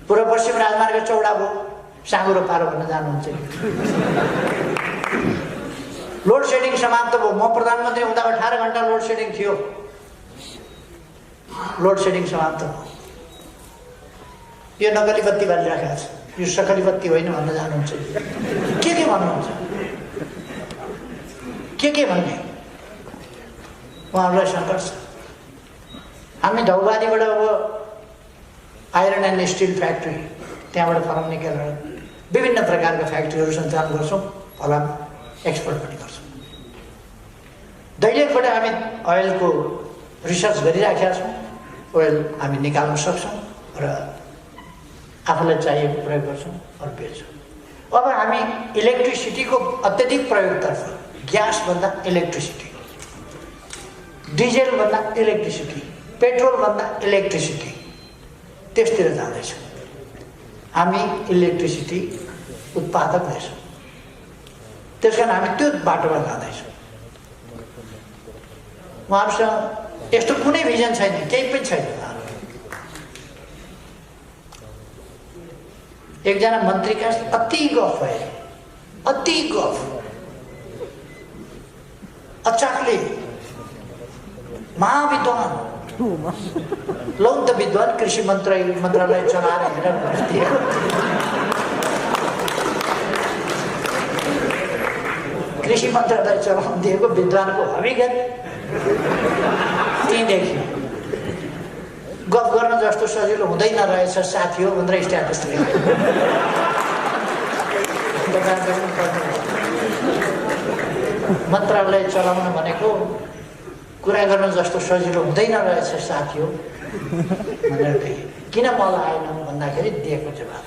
पूर्व पश्चिम राजमार्ग चौडा भयो, साँगुरो पारो भन्न जानुहुन्छ। लोड सेडिङ समाप्त भयो। म प्रधानमन्त्री हुँदा 18 घण्टा लोड सेडिङ थियो। लोड सेडिङ समाप्त भयो। यो नकली बत्ती बालिराखेको छ, यो सकली बत्ती होइन भन्न जानुहुन्छ। के भन्नुहुन्छ? के भन्ने? उहाँहरूलाई सङ्घर्ष। हामी धौबारीबाट अब आइरन एन्ड स्टिल फ्याक्ट्री, त्यहाँबाट फलाम निकालेर विभिन्न प्रकारका फ्याक्ट्रीहरू सञ्चालन गर्छौँ, फलाम एक्सपोर्ट पनि गर्छौँ। दैलेखबाट हामी ओइलको रिसर्च गरिराखेका छौँ। ओइल हामी निकाल्न सक्छौँ र आफूलाई चाहिएको प्रयोग गर्छौँ र बेच्छौँ। अब हामी इलेक्ट्रिसिटीको अत्यधिक प्रयोगतर्फ, ग्यासभन्दा इलेक्ट्रिसिटी, डिजेलभन्दा इलेक्ट्रिसिटी, पेट्रोलभन्दा इलेक्ट्रिसिटी, त्यसतिर जाँदैछौँ। हामी इलेक्ट्रिसिटी उत्पादक रहेछौँ, त्यस कारण हामी त्यो बाटोमा जाँदैछौँ। उहाँहरूसँग यस्तो कुनै भिजन छैन, केही पनि छैन। एकजना मन्त्रीका अति गफ भयो, अति गफ। अचाकले महाविद्वान लौ त विद्वान कृषि मन्त्रालय चलाएर हेरेर दिएको। कृषि मन्त्रालय चलाउन दिएको विद्वानको हविगत त्यहीँदेखि गफ गर्न जस्तो सजिलो हुँदैन रहेछ साथी हो भनेर स्ट्याटस दिएको। मन्त्रालय चलाउन भनेको कुरा गर्न जस्तो सजिलो हुँदैन रहेछ साथी हो भनेर किन मलाई आएन भन्दाखेरि दिएको जवाब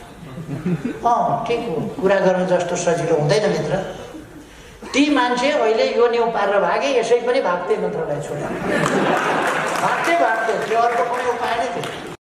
ठिक हो, कुरा गर्न जस्तो सजिलो हुँदैन मित्र। ती मान्छे अहिले यो न्यु पारेर भागे, यसै पनि भाग्थे मन्त्रालय छोडेर भाग्थे त्यो अर्को कुनै उपाय नै थियो।